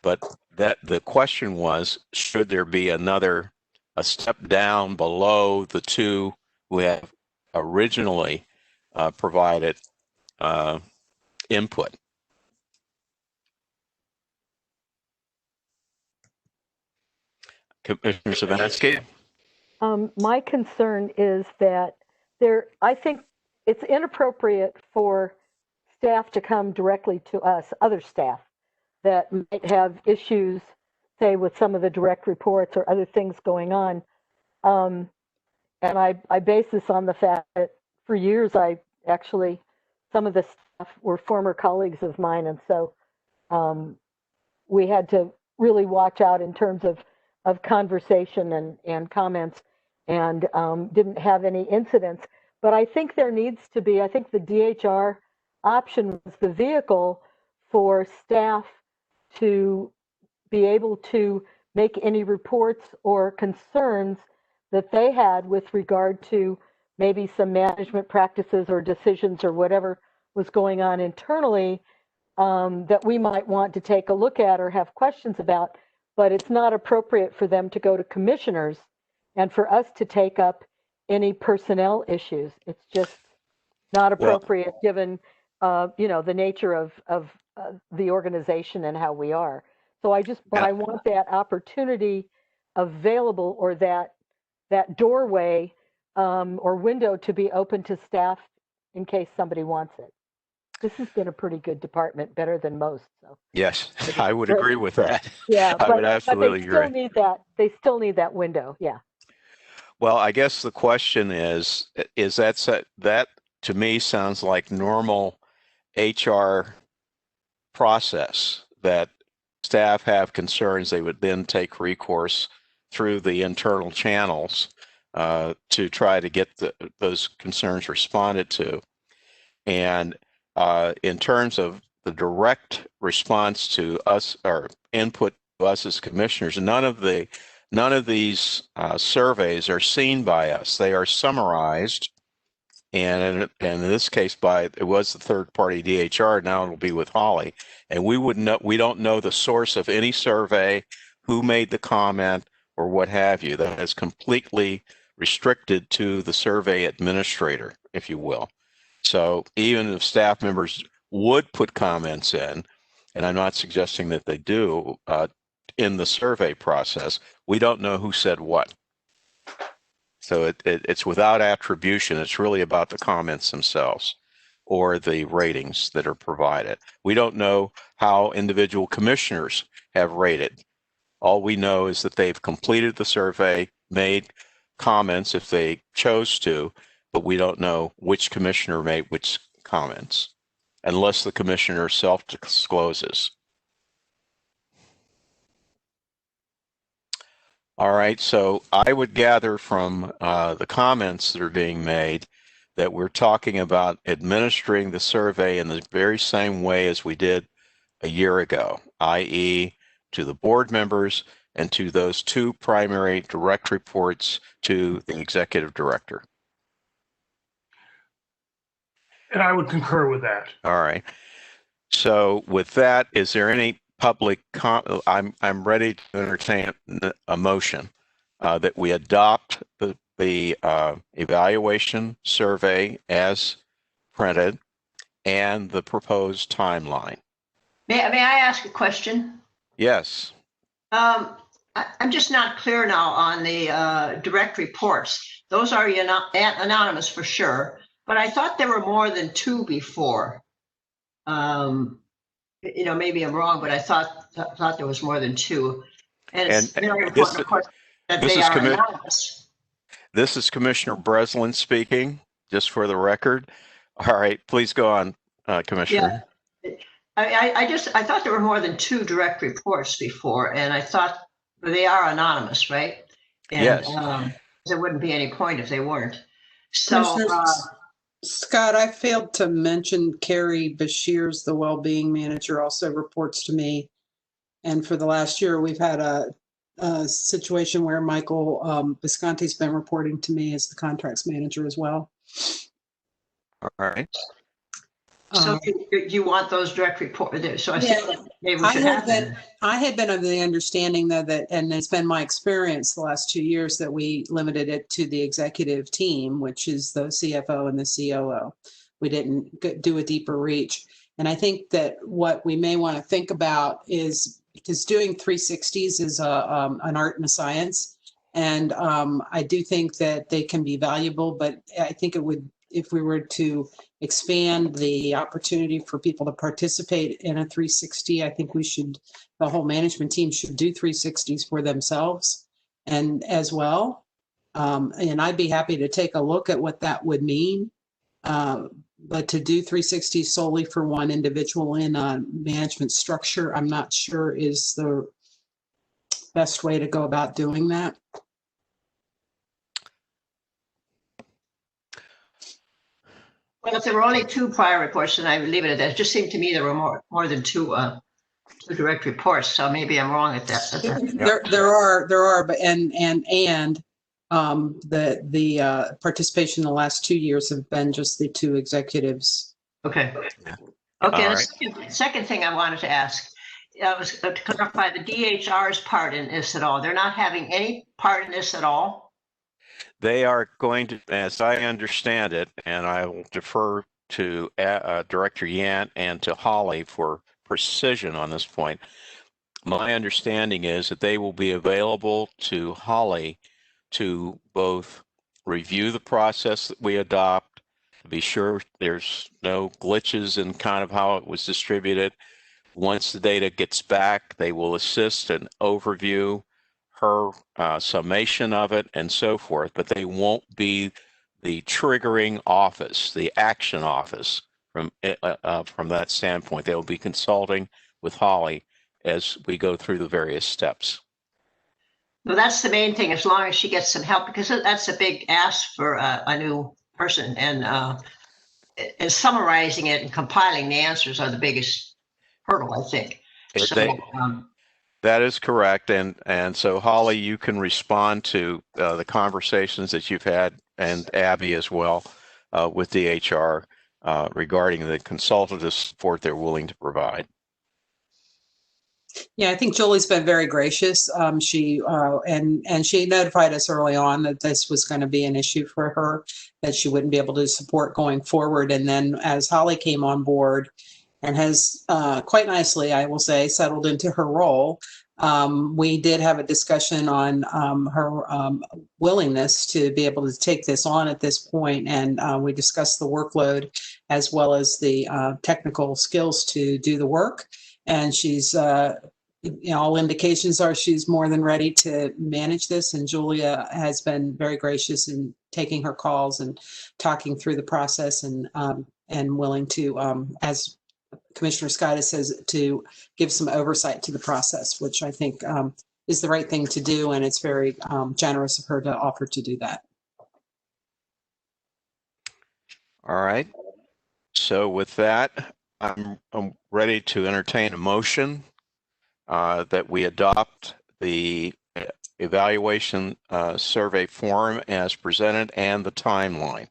But that the question was, should there be another a step down below the two who have originally provided input. Commissioner Savansky? My concern is that I think it's inappropriate for staff to come directly to us, other staff that might have issues, say, with some of the direct reports or other things going on. And I base this on the fact that for years, some of the staff were former colleagues of mine. And so we had to really watch out in terms of conversation and comments, and didn't have any incidents. But I think there needs to be, I think the DHR option was the vehicle for staff to be able to make any reports or concerns that they had with regard to maybe some management practices or decisions or whatever was going on internally, that we might want to take a look at or have questions about. But it's not appropriate for them to go to commissioners and for us to take up any personnel issues. It's just not appropriate given the nature of the organization and how we are. So I want that opportunity available, or that doorway or window to be open to staff in case somebody wants it. This has been a pretty good department, better than most. So Yes, I would agree with that. yeah, I would absolutely but they still agree. need that. They still need that window. Yeah. Well, I guess the question is that to me sounds like normal HR process, that staff have concerns, they would then take recourse through the internal channels to try to get those concerns responded to. And in terms of the direct response to us, or input to us as commissioners, none of these surveys are seen by us. They are summarized, and in this case, it was the third-party DHR. Now it'll be with Holly, and we don't know the source of any survey, who made the comment, or what have you. That is completely restricted to the survey administrator, if you will. So even if staff members would put comments in, and I'm not suggesting that they do, in the survey process, we don't know who said what. So it's without attribution. It's really about the comments themselves or the ratings that are provided. We don't know how individual commissioners have rated. All we know is that they've completed the survey, made comments if they chose to, but we don't know which commissioner made which comments, unless the commissioner self-discloses. All right, so I would gather from the comments that are being made that we're talking about administering the survey in the very same way as we did a year ago, i.e. to the board members and to those two primary direct reports to the executive director. And I would concur with that. All right. So with that, is there any public I'm ready to entertain a motion that we adopt the evaluation survey as printed and the proposed timeline. May I ask a question? Yes. I'm just not clear now on the direct reports. Those are anonymous for sure, but I thought there were more than two before. Maybe I'm wrong, but I thought there was more than two. And it's very important, of course, that they are anonymous. This is Commissioner Breslin speaking, just for the record. All right, please go on, Commissioner. Yeah. I thought there were more than two direct reports before, and I thought they are anonymous, right? And, yes. There wouldn't be any point if they weren't. So, Scott, I failed to mention Carrie Bashir's, the well-being manager, also reports to me. And for the last year, we've had a situation where Michael Visconti's been reporting to me as the contracts manager as well. All right. So you want those direct reports? So I Yeah. think maybe we I should had have been, them. I had been under the understanding though that, and it's been my experience the last 2 years that we limited it to the executive team, which is the CFO and the COO. We didn't do a deeper reach. And I think that what we may want to think about is, because doing 360s is an art and a science. And I do think that they can be valuable, but I think it would, if we were to expand the opportunity for people to participate in a 360, I think we should, the whole management team should do 360s for themselves and as well. And I'd be happy to take a look at what that would mean. But to do 360 solely for one individual in a management structure, I'm not sure is the best way to go about doing that. Well, if there were only 2 prior reports, then I would leave it at that. It just seemed to me there were more than two direct reports, so maybe I'm wrong at that. There are, but the participation in the last 2 years have been just the 2 executives. Okay. All Okay, right. the second thing I wanted to ask was to clarify the DHR's part in this at all. They're not having any part in this at all? They are going to, as I understand it, and I will defer to Director Yant and to Holly for precision on this point. My understanding is that they will be available to Holly to both review the process that we adopt, to be sure there's no glitches in kind of how it was distributed. Once the data gets back, they will assist and overview her summation of it and so forth, but they won't be the triggering office, the action office from that standpoint. They'll be consulting with Holly as we go through the various steps. Well, that's the main thing, as long as she gets some help, because that's a big ask for a new person, and summarizing it and compiling the answers are the biggest hurdle, I think. That is correct, and so Holly, you can respond to the conversations that you've had, and Abby as well, with DHR regarding the consultative support they're willing to provide. Yeah, I think Julie's been very gracious. She notified us early on that this was going to be an issue for her, that she wouldn't be able to support going forward. And then as Holly came on board and has quite nicely, I will say, settled into her role, we did have a discussion on her willingness to be able to take this on at this point, and we discussed the workload as well as the technical skills to do the work. And she's, all indications are she's more than ready to manage this. And Julia has been very gracious in taking her calls and talking through the process, and willing to, as Commissioner Scott says, to give some oversight to the process, which I think is the right thing to do. And it's very generous of her to offer to do that. All right. So with that, I'm ready to entertain a motion that we adopt the evaluation survey form as presented and the timeline.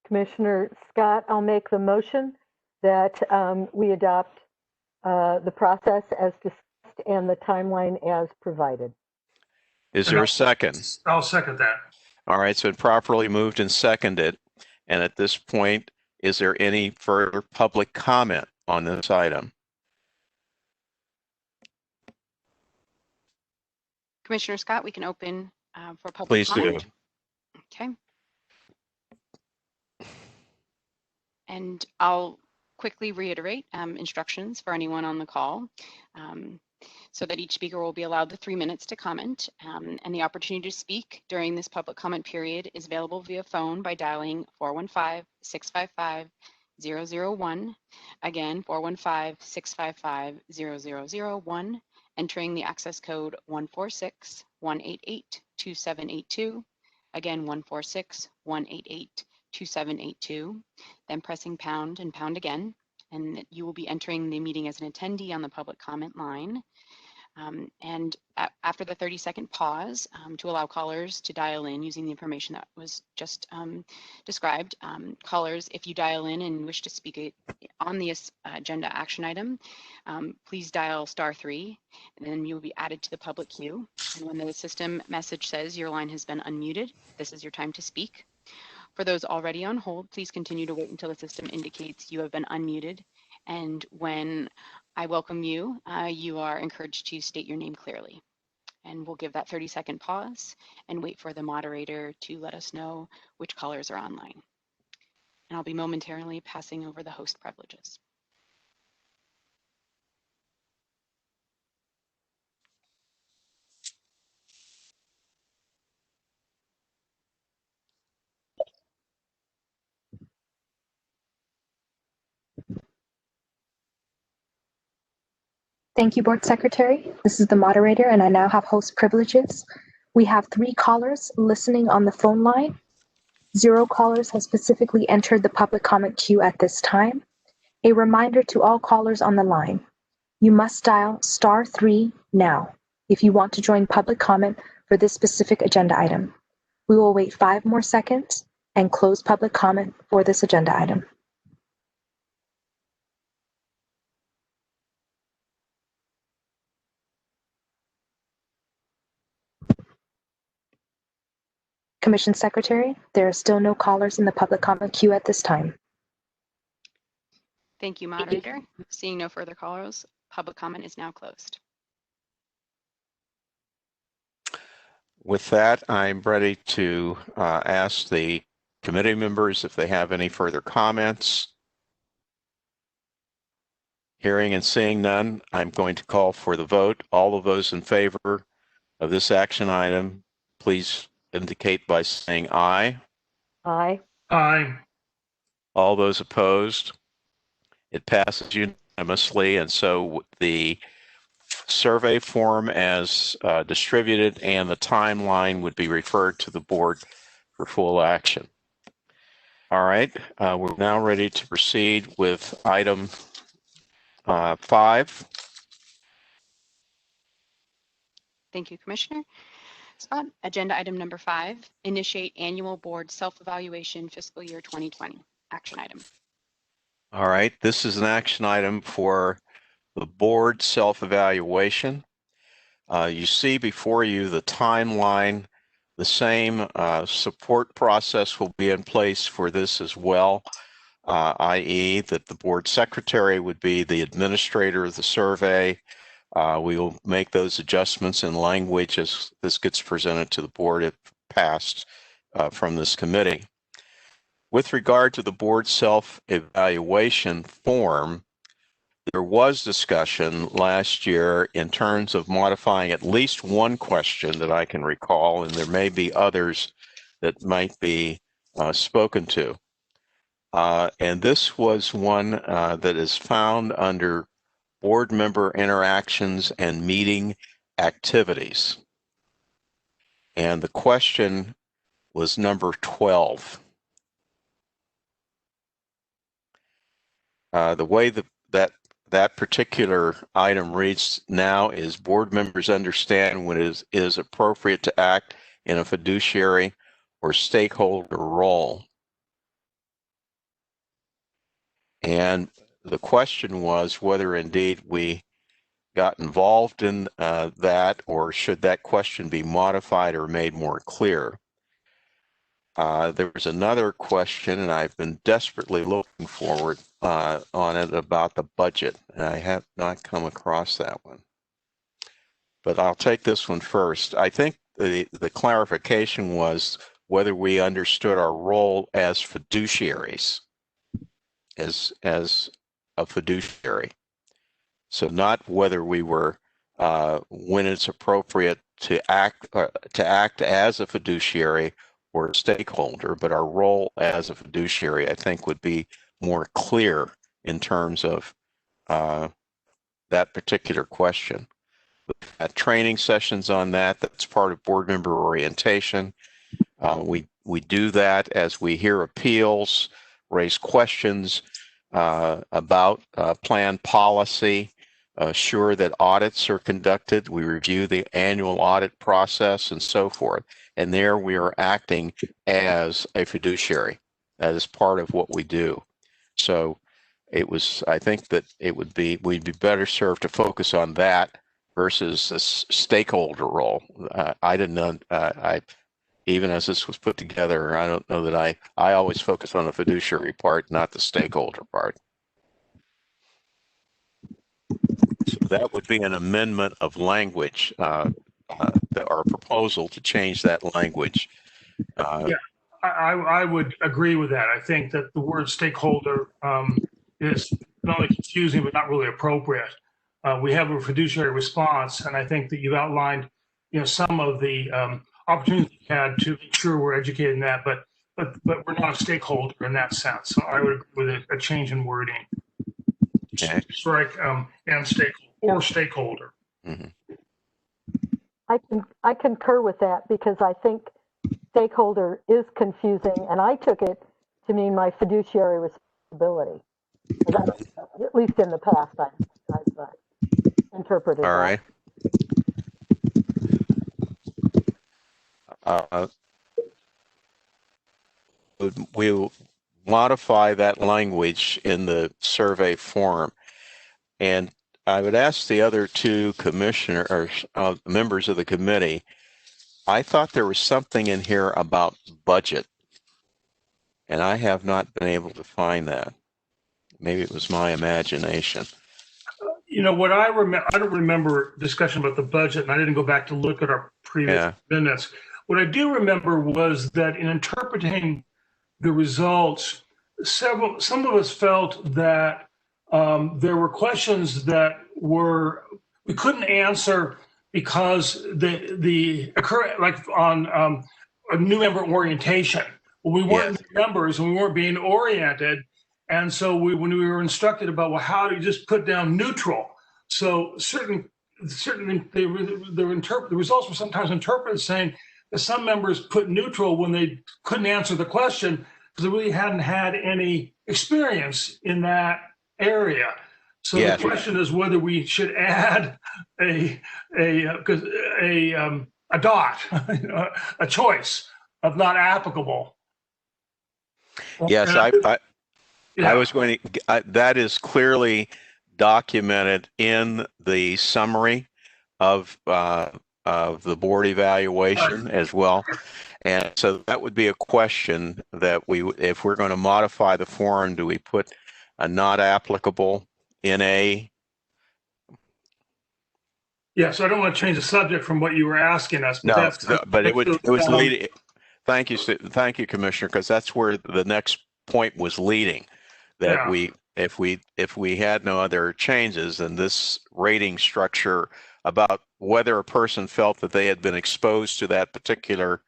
Commissioner Scott, I'll make the motion that we adopt the process as discussed and the timeline as provided. Is there a second? I'll second that. All right, so it's properly moved and seconded. And at this point, is there any further public comment on this item? Commissioner Scott, we can open for public Please comment. do. Okay. And I'll quickly reiterate instructions for anyone on the call, so that each speaker will be allowed the 3 minutes to comment, and the opportunity to speak during this public comment period is available via phone by dialing 415-655-0001. Again, 415-655-0001, entering the access code 146-188-2782. Again, 146-188-2782, then pressing pound and pound again, and you will be entering the meeting as an attendee on the public comment line. And after the 30-second pause to allow callers to dial in using the information that was just described, callers, if you dial in and wish to speak on the agenda action item, please dial *3, and then you will be added to the public queue. And when the system message says your line has been unmuted, this is your time to speak. For those already on hold, please continue to wait until the system indicates you have been unmuted. And when I welcome you, you are encouraged to state your name clearly. And we'll give that 30-second pause and wait for the moderator to let us know which callers are online. And I'll be momentarily passing over the host privileges. Thank you, Board Secretary. This is the moderator, and I now have host privileges. We have 3 callers listening on the phone line. 0 callers have specifically entered the public comment queue at this time. A reminder to all callers on the line. You must dial *3 now if you want to join public comment for this specific agenda item. We will wait 5 more seconds and close public comment for this agenda item. Commission Secretary, there are still no callers in the public comment queue at this time. Thank you, moderator. Seeing no further callers, public comment is now closed. With that, I'm ready to ask the committee members if they have any further comments. Hearing and seeing none, I'm going to call for the vote. All of those in favor of this action item, please indicate by saying aye. Aye. Aye. All those opposed? It passes unanimously, and so the survey form as distributed and the timeline would be referred to the board for full action. All right, we're now ready to proceed with item 5. Thank you, Commissioner Scott. Agenda item number 5, initiate annual board self-evaluation fiscal year 2020. Action item. All right, this is an action item for the board self-evaluation. You see before you the timeline. The same support process will be in place for this as well, i.e. that the board secretary would be the administrator of the survey. We will make those adjustments in language as this gets presented to the board if passed from this committee. With regard to the board self-evaluation form, there was discussion last year in terms of modifying at least one question that I can recall, and there may be others that might be spoken to. And this was one that is found under board member interactions and meeting activities. And the question was number 12. The way that particular item reads now is board members understand when it is appropriate to act in a fiduciary or stakeholder role. And the question was whether indeed we got involved in that, or should that question be modified or made more clear. There was another question, and I've been desperately looking forward on it about the budget, and I have not come across that one. But I'll take this one first. I think the clarification was whether we understood our role as fiduciaries, as a fiduciary. So not whether we were, when it's appropriate to act as a fiduciary or a stakeholder, but our role as a fiduciary, I think, would be more clear in terms of that particular question. We've had training sessions on that. That's part of board member orientation. We do that as we hear appeals, raise questions about plan policy, assure that audits are conducted. We review the annual audit process and so forth. And there we are acting as a fiduciary. That is part of what we do. So I think that we'd be better served to focus on that versus a stakeholder role. I didn't know, even as this was put together, I don't know that I always focus on the fiduciary part, not the stakeholder part. So that would be an amendment of language, our proposal to change that language. Yeah, I would agree with that. I think that the word stakeholder is not only confusing, but not really appropriate. We have a fiduciary response, and I think that you've outlined, some of the opportunities you had to ensure we're educating that, but we're not a stakeholder in that sense. So I would agree with a change in wording. Okay. Strike and stakeholder. Mm-hmm. I concur with that because I think stakeholder is confusing, and I took it to mean my fiduciary responsibility. At least in the past, I've interpreted All that. right. We'll modify that language in the survey form. And I would ask the other two members of the committee, I thought there was something in here about budget, and I have not been able to find that. Maybe it was my imagination. What I don't remember discussion about the budget, and I didn't go back to look at our previous minutes. What I do remember was that in interpreting the results, some of us felt that there were questions that we couldn't answer because the occur like on a new member orientation. We weren't members and we weren't being oriented. And so when we were instructed about, how do you just put down neutral? So certainly the results were sometimes interpreted saying that some members put neutral when they couldn't answer the question because they really hadn't had any experience in that area. So the question is whether we should add a dot, a choice of not applicable. Yes, I was going to, that is clearly documented in the summary of the board evaluation as well. And so that would be a question that if we're going to modify the form, do we put a not applicable in a? Yes, I don't want to change the subject from what you were asking us, but but it was leading. Thank you, Commissioner, because that's where the next point was leading. That if we had no other changes, then this rating structure about whether a person felt that they had been exposed to that particular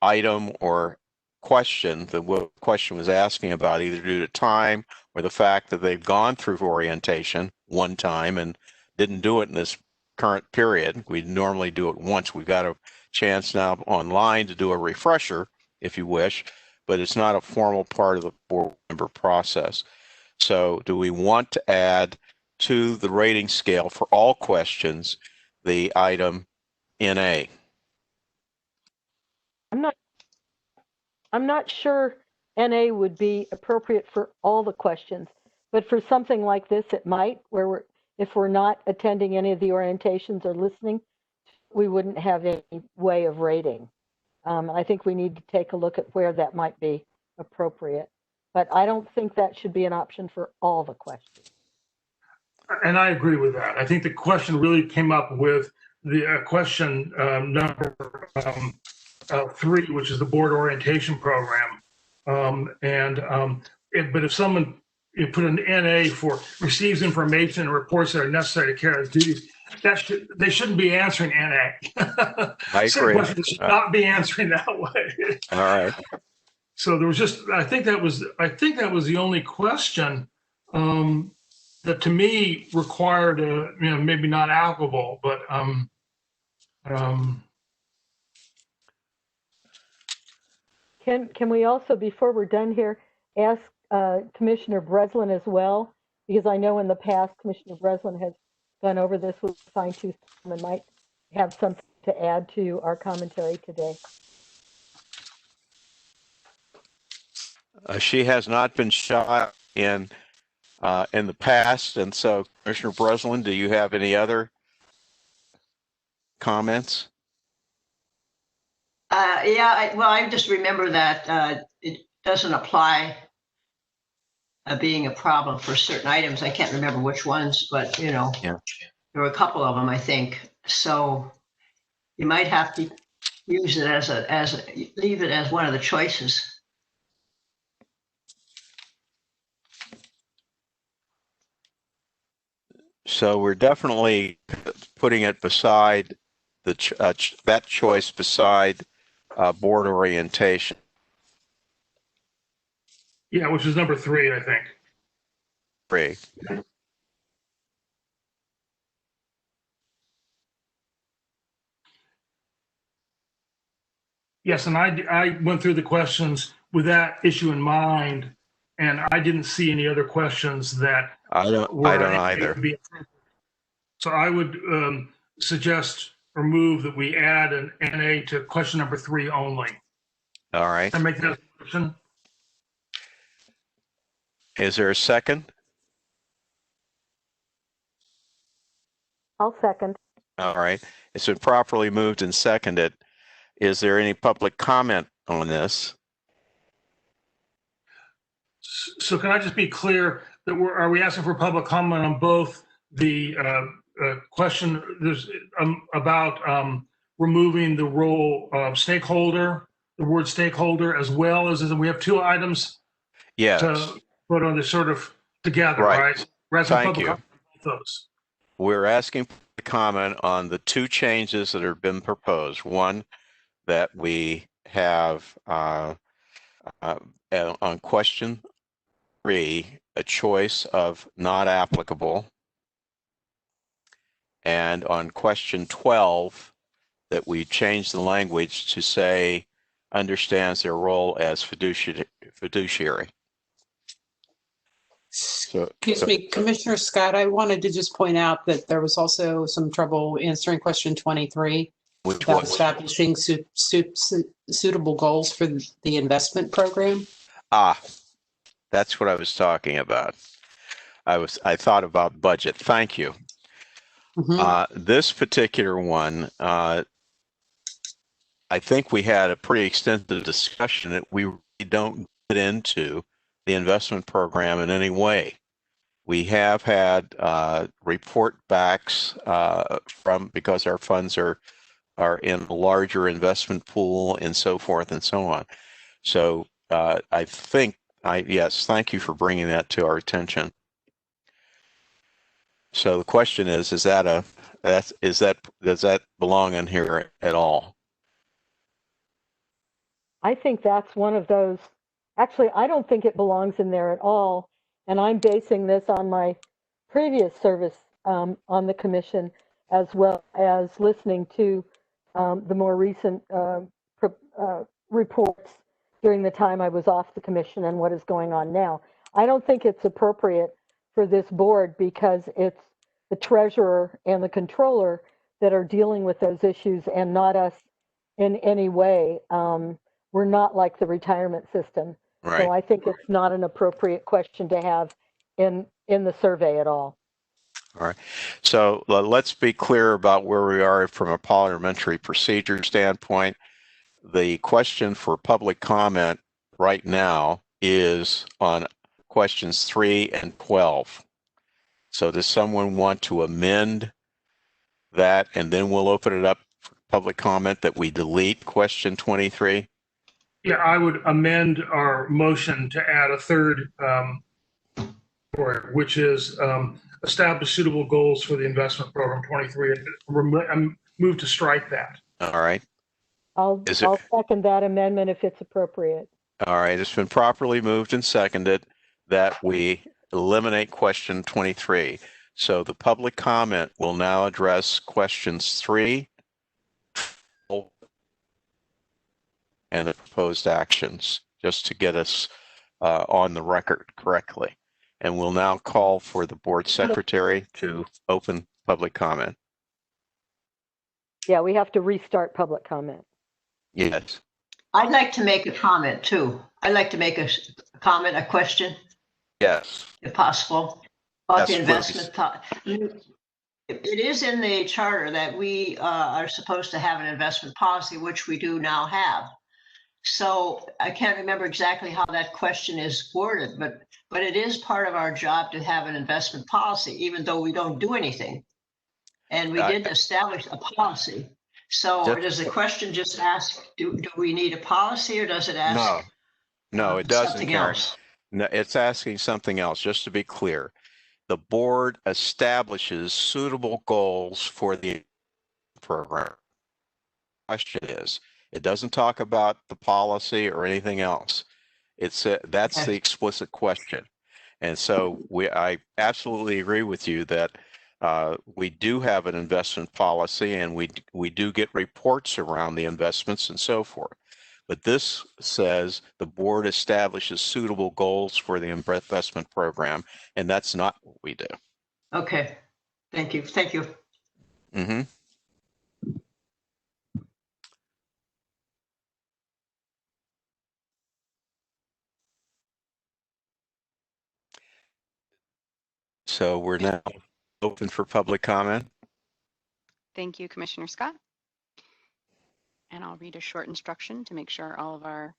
item or question, what the question was asking about, either due to time or the fact that they've gone through orientation one time and didn't do it in this current period. We normally do it once. We've got a chance now online to do a refresher if you wish, but it's not a formal part of the board member process. So do we want to add to the rating scale for all questions the item NA? I'm not sure NA would be appropriate for all the questions, but for something like this, it might, where if we're not attending any of the orientations or listening, we wouldn't have any way of rating. I think we need to take a look at where that might be appropriate, but I don't think that should be an option for all the questions. And I agree with that. I think the question really came up with the question number 3, which is the board orientation program. But if someone put an NA for receives information and reports that are necessary to carry out duties, they shouldn't be answering NA. I agree. Questions should not be answering that way. All right. So there was I think that was the only question that to me required maybe not applicable, but Can we also, before we're done here, ask Commissioner Breslin as well? Because I know in the past, Commissioner Breslin has gone over this with fine-tooth comb and might have something to add to our commentary today. She has not been shot in the past, and so Commissioner Breslin, do you have any other comments? Yeah, well, I just remember that it doesn't apply being a problem for certain items. I can't remember which ones, but Yeah. there were a couple of them, I think. So you might have to use it leave it as one of the choices. So we're definitely putting it beside that choice beside board orientation. Yeah, which is number 3, I think. 3. Yes, and I went through the questions with that issue in mind, and I didn't see any other questions that I don't either. So I would suggest or move that we add an NA to question number 3 only. All right. Can I make that motion? Is there a second? I'll second. All right. It's been properly moved and seconded. Is there any public comment on this? So can I just be clear that are we asking for public comment on both the question about removing the role of stakeholder, the word stakeholder, as well as we have 2 items Yes. to put on this sort of together, Right. right? Thank you. Comment on those. We're asking for comment on the 2 changes that have been proposed. One, that we have on question 3, a choice of not applicable. And on question 12, that we change the language to say understands their role as fiduciary. Excuse me, Commissioner Scott, I wanted to just point out that there was also some trouble answering question 23 Which about was? establishing suitable goals for the investment program. That's what I was talking about. I thought about budget. Thank you. This particular one, I think we had a pretty extensive discussion that we don't get into the investment program in any way. We have had report backs because our funds are in a larger investment pool and so forth and so on. So I think yes, thank you for bringing that to our attention. So the question is does that belong in here at all? I think that's one of those. Actually, I don't think it belongs in there at all. And I'm basing this on my previous service on the commission, as well as listening to the more recent reports during the time I was off the commission and what is going on now. I don't think it's appropriate for this board because it's the treasurer and the controller that are dealing with those issues and not us in any way. We're not like the retirement system. Right. So I think it's not an appropriate question to have in the survey at all. All right. So let's be clear about where we are from a parliamentary procedure standpoint. The question for public comment right now is on questions 3 and 12. So does someone want to amend that, and then we'll open it up for public comment that we delete question 23? Yeah, I would amend our motion to add a third which is establish suitable goals for the investment program 23 and move to strike that. All right. I'll second that amendment if it's appropriate. All right. It's been properly moved and seconded that we eliminate question 23. So the public comment will now address questions 3 and the proposed actions, just to get us on the record correctly. And we'll now call for the board secretary to open public comment. Yeah, we have to restart public comment. Yes. I'd like to make a comment too. I'd like to make a comment, a question, Yes. if possible, about the Yes, investment. It is in the charter that we are supposed to have an investment policy, which we do now have. So I can't remember exactly how that question is worded, but it is part of our job to have an investment policy, even though we don't do anything. And we did establish a policy. So does the question just ask, do we need a policy, or does it ask? No, it doesn't, something Karen. else? No, it's asking something else, just to be clear. The board establishes suitable goals for the program. Question is, it doesn't talk about the policy or anything else. It's that's the explicit question. And so I absolutely agree with you that we do have an investment policy, and we do get reports around the investments and so forth. But this says the board establishes suitable goals for the investment program, and that's not what we do. Okay, thank you. Thank you. Mm-hmm. So we're now open for public comment. Thank you, Commissioner Scott. And I'll read a short instruction to make sure all of our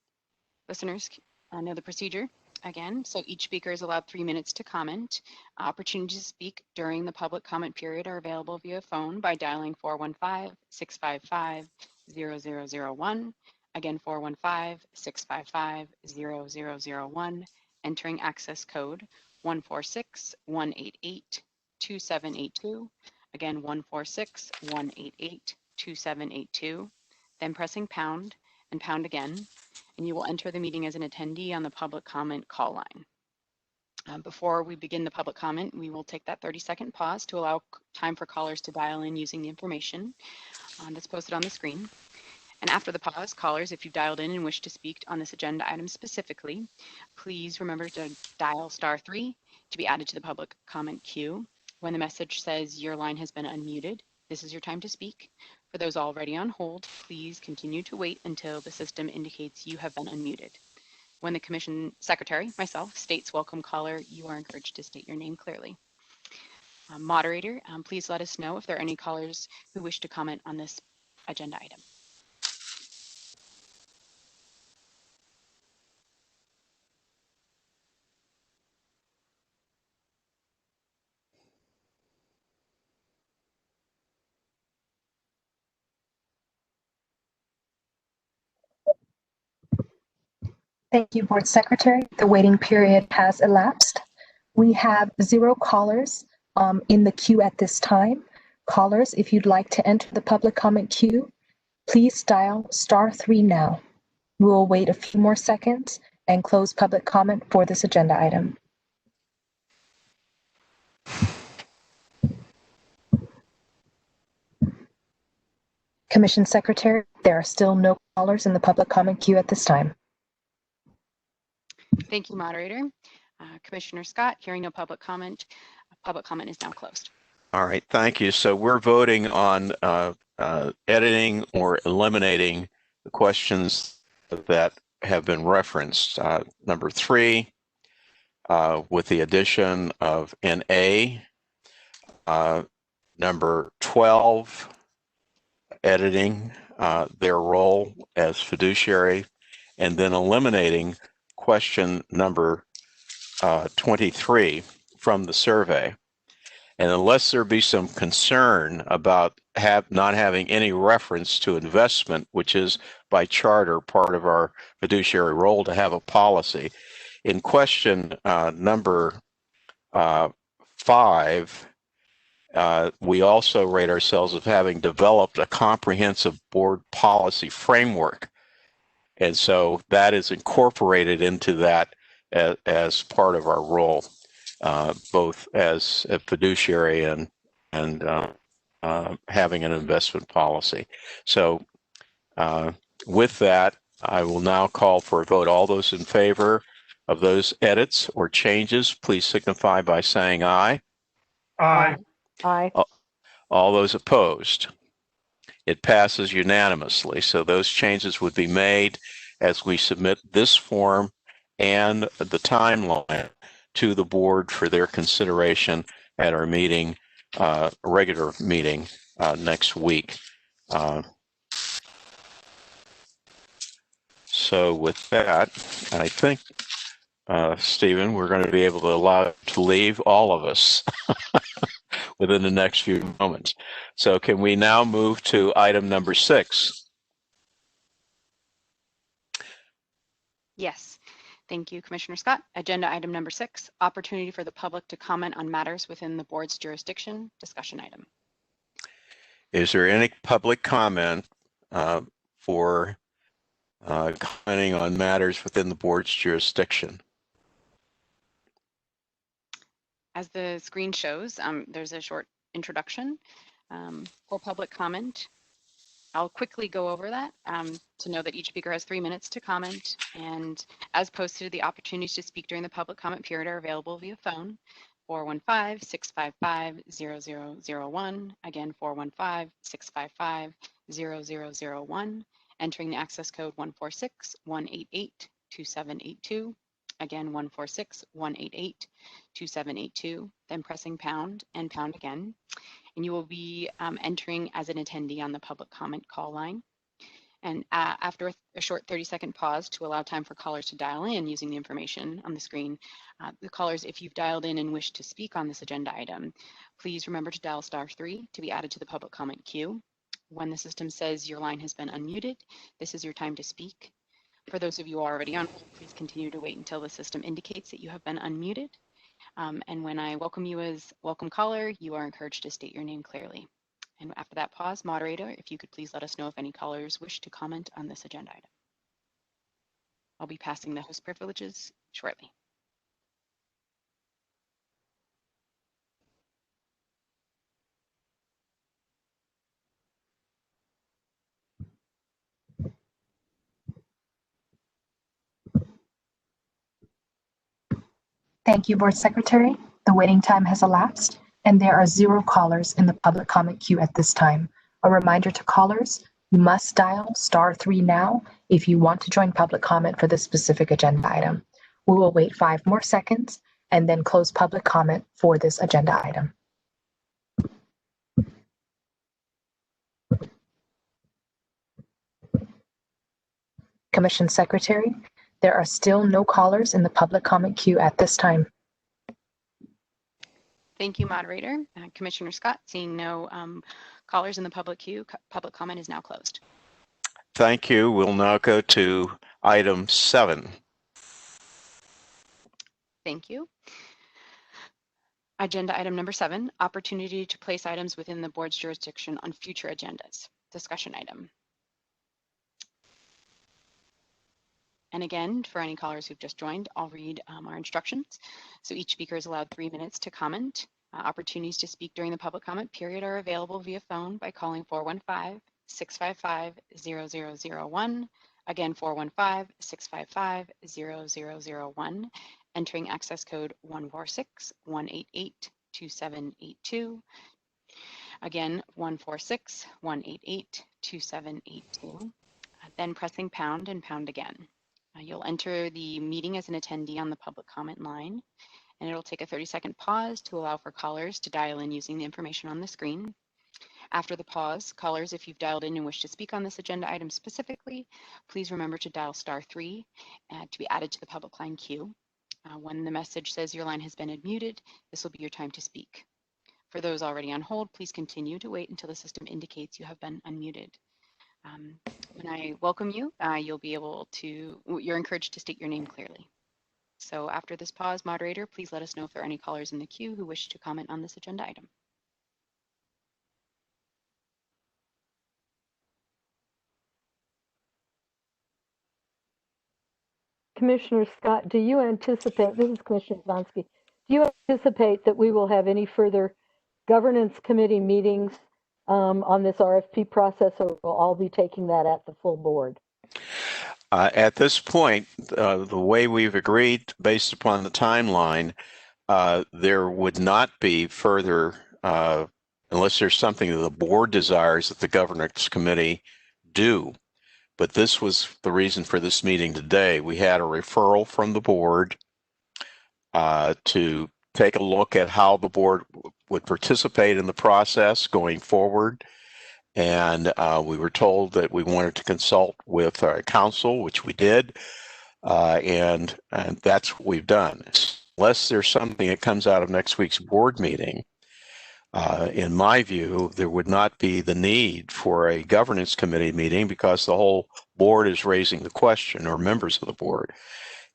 listeners know the procedure. Again, so each speaker is allowed 3 minutes to comment. Opportunities to speak during the public comment period are available via phone by dialing 415-655-0001. Again, 415-655-0001, entering access code 146-188-2782. Again, 146-188-2782. Then pressing pound and pound again, and you will enter the meeting as an attendee on the public comment call line. Before we begin the public comment, we will take that 30-second pause to allow time for callers to dial in using the information that's posted on the screen. And after the pause, callers, if you've dialed in and wish to speak on this agenda item specifically, please remember to dial *3 to be added to the public comment queue. When the message says your line has been unmuted, this is your time to speak. For those already on hold, please continue to wait until the system indicates you have been unmuted. When the Commission Secretary, myself, states welcome caller, you are encouraged to state your name clearly. Moderator, please let us know if there are any callers who wish to comment on this agenda item. Thank you, Board Secretary. The waiting period has elapsed. We have 0 callers in the queue at this time. Callers, if you'd like to enter the public comment queue, please dial *3 now. We will wait a few more seconds and close public comment for this agenda item. Commission Secretary, there are still no callers in the public comment queue at this time. Thank you, moderator. Commissioner Scott, hearing no public comment is now closed. All right, thank you. So we're voting on editing or eliminating the questions that have been referenced. Number 3, with the addition of NA. Number 12, editing their role as fiduciary, and then eliminating question number 23 from the survey. And unless there be some concern about not having any reference to investment, which is by charter part of our fiduciary role to have a policy, in question number 5, we also rate ourselves as having developed a comprehensive board policy framework. And so that is incorporated into that as part of our role, both as a fiduciary and having an investment policy. So with that, I will now call for a vote. All those in favor of those edits or changes, please signify by saying aye. Aye. Aye. All those opposed? It passes unanimously. So those changes would be made as we submit this form and the timeline to the board for their consideration at our meeting, regular meeting next week. So with that, I think, Stephen, we're going to be able to allow to leave, all of us, within the next few moments. So can we now move to item number 6? Yes. Thank you, Commissioner Scott. Agenda item number 6, opportunity for the public to comment on matters within the board's jurisdiction, discussion item. Is there any public comment for commenting on matters within the board's jurisdiction? As the screen shows, there's a short introduction for public comment. I'll quickly go over that to know that each speaker has 3 minutes to comment, and as posted, the opportunities to speak during the public comment period are available via phone, 415-655-0001, again 415-655-0001, entering the access code 146-188-2782, again 146-188-2782, then pressing pound and pound again. And you will be entering as an attendee on the public comment call line. And after a short 30-second pause to allow time for callers to dial in using the information on the screen, the callers, if you've dialed in and wish to speak on this agenda item, please remember to dial *3 to be added to the public comment queue. When the system says your line has been unmuted, this is your time to speak. For those of you already on hold, please continue to wait until the system indicates that you have been unmuted. And when I welcome you as welcome caller, you are encouraged to state your name clearly. And after that pause, moderator, if you could please let us know if any callers wish to comment on this agenda item. I'll be passing the host privileges shortly. Thank you, Board Secretary. The waiting time has elapsed, and there are 0 callers in the public comment queue at this time. A reminder to callers, you must dial *3 now if you want to join public comment for this specific agenda item. We will wait 5 more seconds and then close public comment for this agenda item. Commission Secretary, there are still no callers in the public comment queue at this time. Thank you, moderator. Commissioner Scott, seeing no callers in the public queue, public comment is now closed. Thank you. We'll now go to item 7. Thank you. Agenda item number 7, opportunity to place items within the board's jurisdiction on future agendas, discussion item. And again, for any callers who've just joined, I'll read our instructions. So each speaker is allowed 3 minutes to comment. Opportunities to speak during the public comment period are available via phone by calling 415-655-0001. Again, 415-655-0001, entering access code 146-188-2782. Again, 146-188-2782. Then pressing pound and pound again. You'll enter the meeting as an attendee on the public comment line, and it'll take a 30-second pause to allow for callers to dial in using the information on the screen. After the pause, callers, if you've dialed in and wish to speak on this agenda item specifically, please remember to dial *3 to be added to the public line queue. When the message says your line has been unmuted, this will be your time to speak. For those already on hold, please continue to wait until the system indicates you have been unmuted. When I welcome you, you're encouraged to state your name clearly. So after this pause, moderator, please let us know if there are any callers in the queue who wish to comment on this agenda item. Commissioner Scott, do you anticipate, this is Commissioner Zonsky, do you anticipate that we will have any further governance committee meetings on this RFP process, or will all be taking that at the full board? At this point, the way we've agreed based upon the timeline, there would not be further unless there's something that the board desires that the governance committee do. But this was the reason for this meeting today. We had a referral from the board to take a look at how the board would participate in the process going forward. And we were told that we wanted to consult with our council, which we did. And that's what we've done. Unless there's something that comes out of next week's board meeting, in my view, there would not be the need for a governance committee meeting because the whole board is raising the question, or members of the board.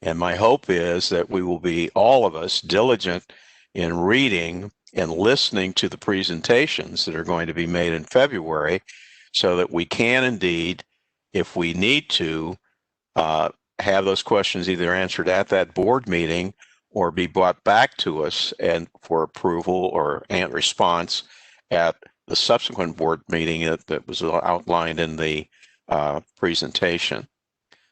And my hope is that we will be, all of us, diligent in reading and listening to the presentations that are going to be made in February so that we can indeed, if we need to, have those questions either answered at that board meeting or be brought back to us and for approval or response at the subsequent board meeting that was outlined in the presentation.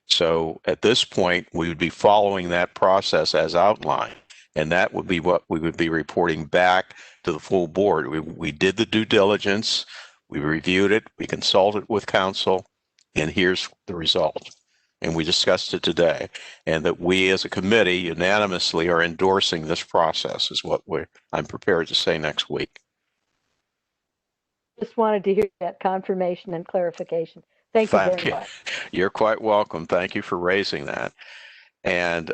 So at this point, we would be following that process as outlined, and that would be what we would be reporting back to the full board. We did the due diligence, we reviewed it, we consulted with council, and here's the result. And we discussed it today, and that we as a committee unanimously are endorsing this process is what I'm prepared to say next week. Just wanted to hear that confirmation and clarification. Thank you very much. You're quite welcome. Thank you for raising that. And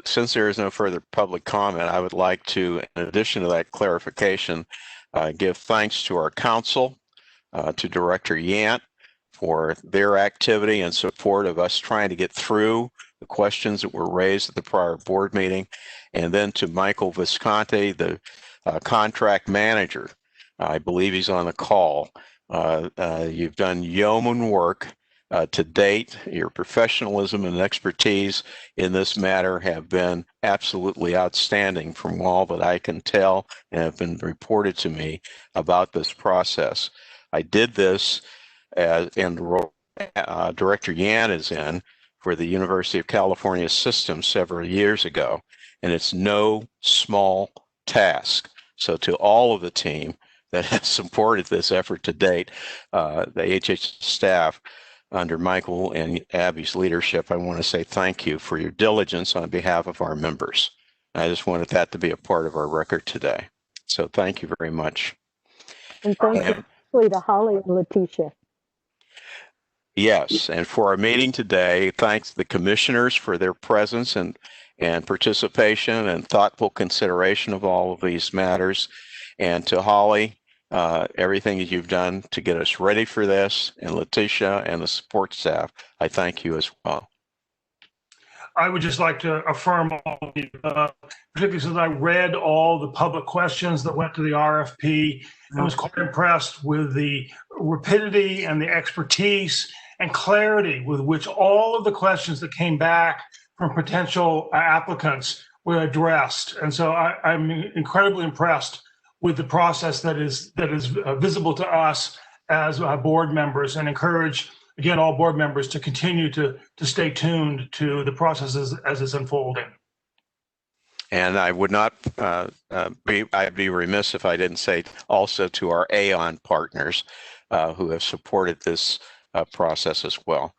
since there is no further public comment, I would like to, in addition to that clarification, give thanks to our council, to Director Yant, for their activity and support of us trying to get through the questions that were raised at the prior board meeting, and then to Michael Visconti, the contract manager. I believe he's on the call. You've done yeoman work to date. Your professionalism and expertise in this matter have been absolutely outstanding from all that I can tell and have been reported to me about this process. I did this and Director Yan is in for the University of California system several years ago, and it's no small task. So to all of the team that has supported this effort to date, the HH staff under Michael and Abby's leadership, I want to say thank you for your diligence on behalf of our members. I just wanted that to be a part of our record today. So thank you very much. And thank you especially to Holly and Letitia. Yes, and for our meeting today, thanks to the commissioners for their presence and participation and thoughtful consideration of all of these matters. And to Holly, everything that you've done to get us ready for this, and Letitia and the support staff, I thank you as well. I would just like to affirm all of you, particularly since I read all the public questions that went to the RFP. I was quite impressed with the rapidity and the expertise and clarity with which all of the questions that came back from potential applicants were addressed. And so I'm incredibly impressed with the process that is visible to us as board members, and encourage, again, all board members to continue to stay tuned to the processes as it's unfolding. And I would not I'd be remiss if I didn't say also to our Aon partners who have supported this process as well.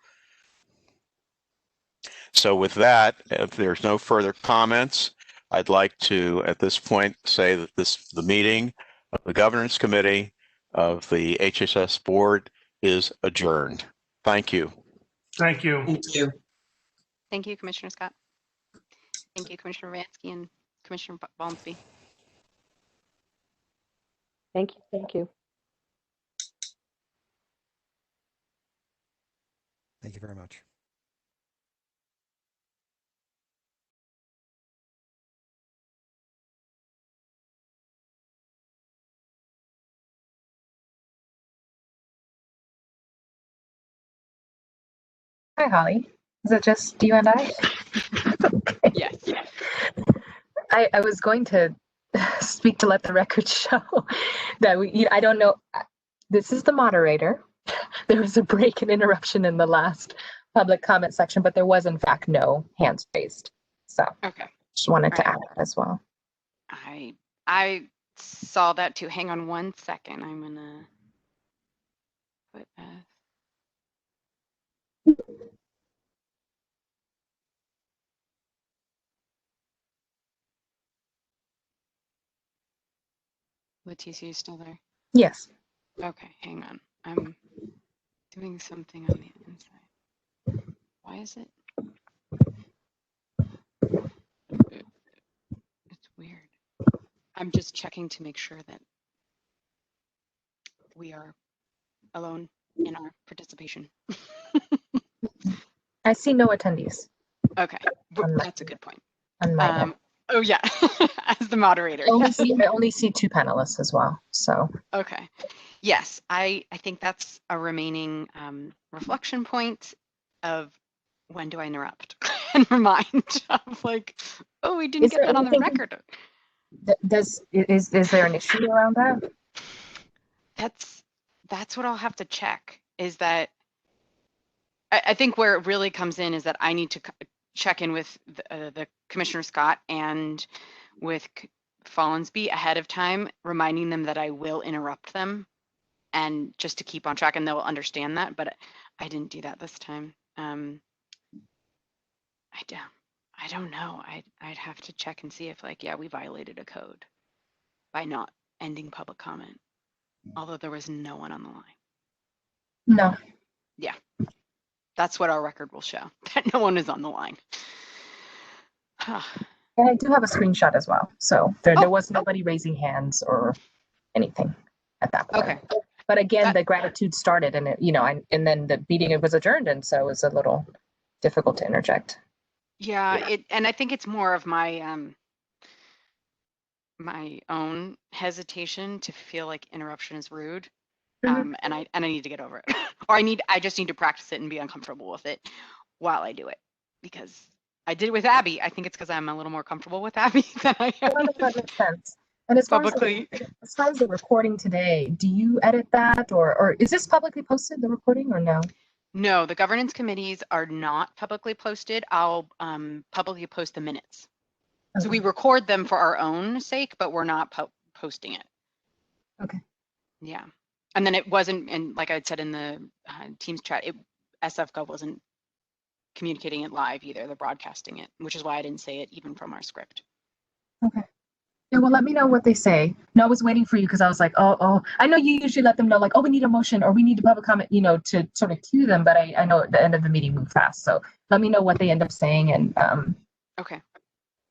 So with that, if there's no further comments, I'd like to, at this point, say that the meeting of the Governance Committee of the HHS Board is adjourned. Thank you. Thank you. Thank you. Thank you, Commissioner Scott. Thank you, Commissioner Vansky and Commissioner Balmsby. Thank you. Thank you. Thank you very much. Hi, Holly. Is it just you and I? Yes. I was going to speak to let the record show that I don't know. This is the moderator. There was a break and interruption in the last public comment section, but there was in fact no hands raised. So Okay. just wanted to add that as well. I saw that too. Hang on one second. I'm gonna put Leticia, you still there? Yes. Okay, hang on. I'm doing something on the inside. Why is it? It's weird. I'm just checking to make sure that we are alone in our participation. I see no attendees Okay, on my, that's a good point. on my end. Oh yeah, as the moderator. I only see 2 panelists as well. So Okay. Yes, I think that's a remaining reflection point of when do I interrupt and remind of like, oh, we didn't Is get there that on the anything- record. is there an issue around that? That's what I'll have to check. Is that I think where it really comes in is that I need to check in with the Commissioner Scott and with Follansbee ahead of time, reminding them that I will interrupt them, and just to keep on track, and they'll understand that. But I didn't do that this time. I don't know. I'd have to check and see if like, yeah, we violated a code by not ending public comment, although there was no one on the line. No. Yeah, that's what our record will show, that no one is on the line. And I do have a screenshot as well. So there was nobody raising hands or anything at that point. Okay. But again, the gratitude started and it, and then the meeting was adjourned. And so it was a little difficult to interject. Yeah, and I think it's more of my my own hesitation to feel like interruption is rude. Mhm. And I need to get over it. Or I just need to practice it and be uncomfortable with it while I do it. Because I did it with Abby. I think it's because I'm a little more comfortable with Abby than I am Well, that makes sense. And as far publicly. as the recording today, do you edit that or is this publicly posted, the recording, or no? No, the governance committees are not publicly posted. I'll publicly post the minutes. So we Okay. record them for our own sake, but we're not posting it. Okay. Yeah. And then it wasn't, and like I said in the Teams chat, SFGov wasn't communicating it live either. They're broadcasting it, which is why I didn't say it even from our script. Okay. Yeah, well, let me know what they say. No, I was waiting for you because I was like, oh, I know you usually let them know like, oh, we need a motion or we need a public comment, to sort of cue them. But I know at the end of the meeting moved fast. So let me know what they end up saying. And Okay.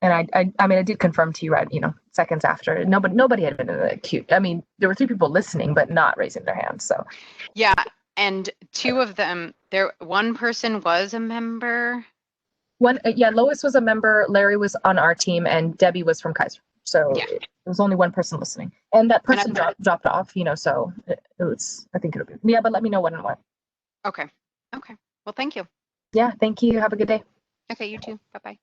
and I mean, I did confirm to you, right, seconds after. Nobody had been in the queue. I mean, there were 3 people listening, but not raising their hands. So Yeah. And 2 of them, one person was a member. Lois was a member, Larry was on our team, and Debbie was from Kaiser. So Yeah. there was only one person listening, and that person dropped off. So it was. I think it'll be. Yeah, but let me know when and what. Okay. Well, thank you. Yeah, thank you. Have a good day. Okay, you too. Bye-bye.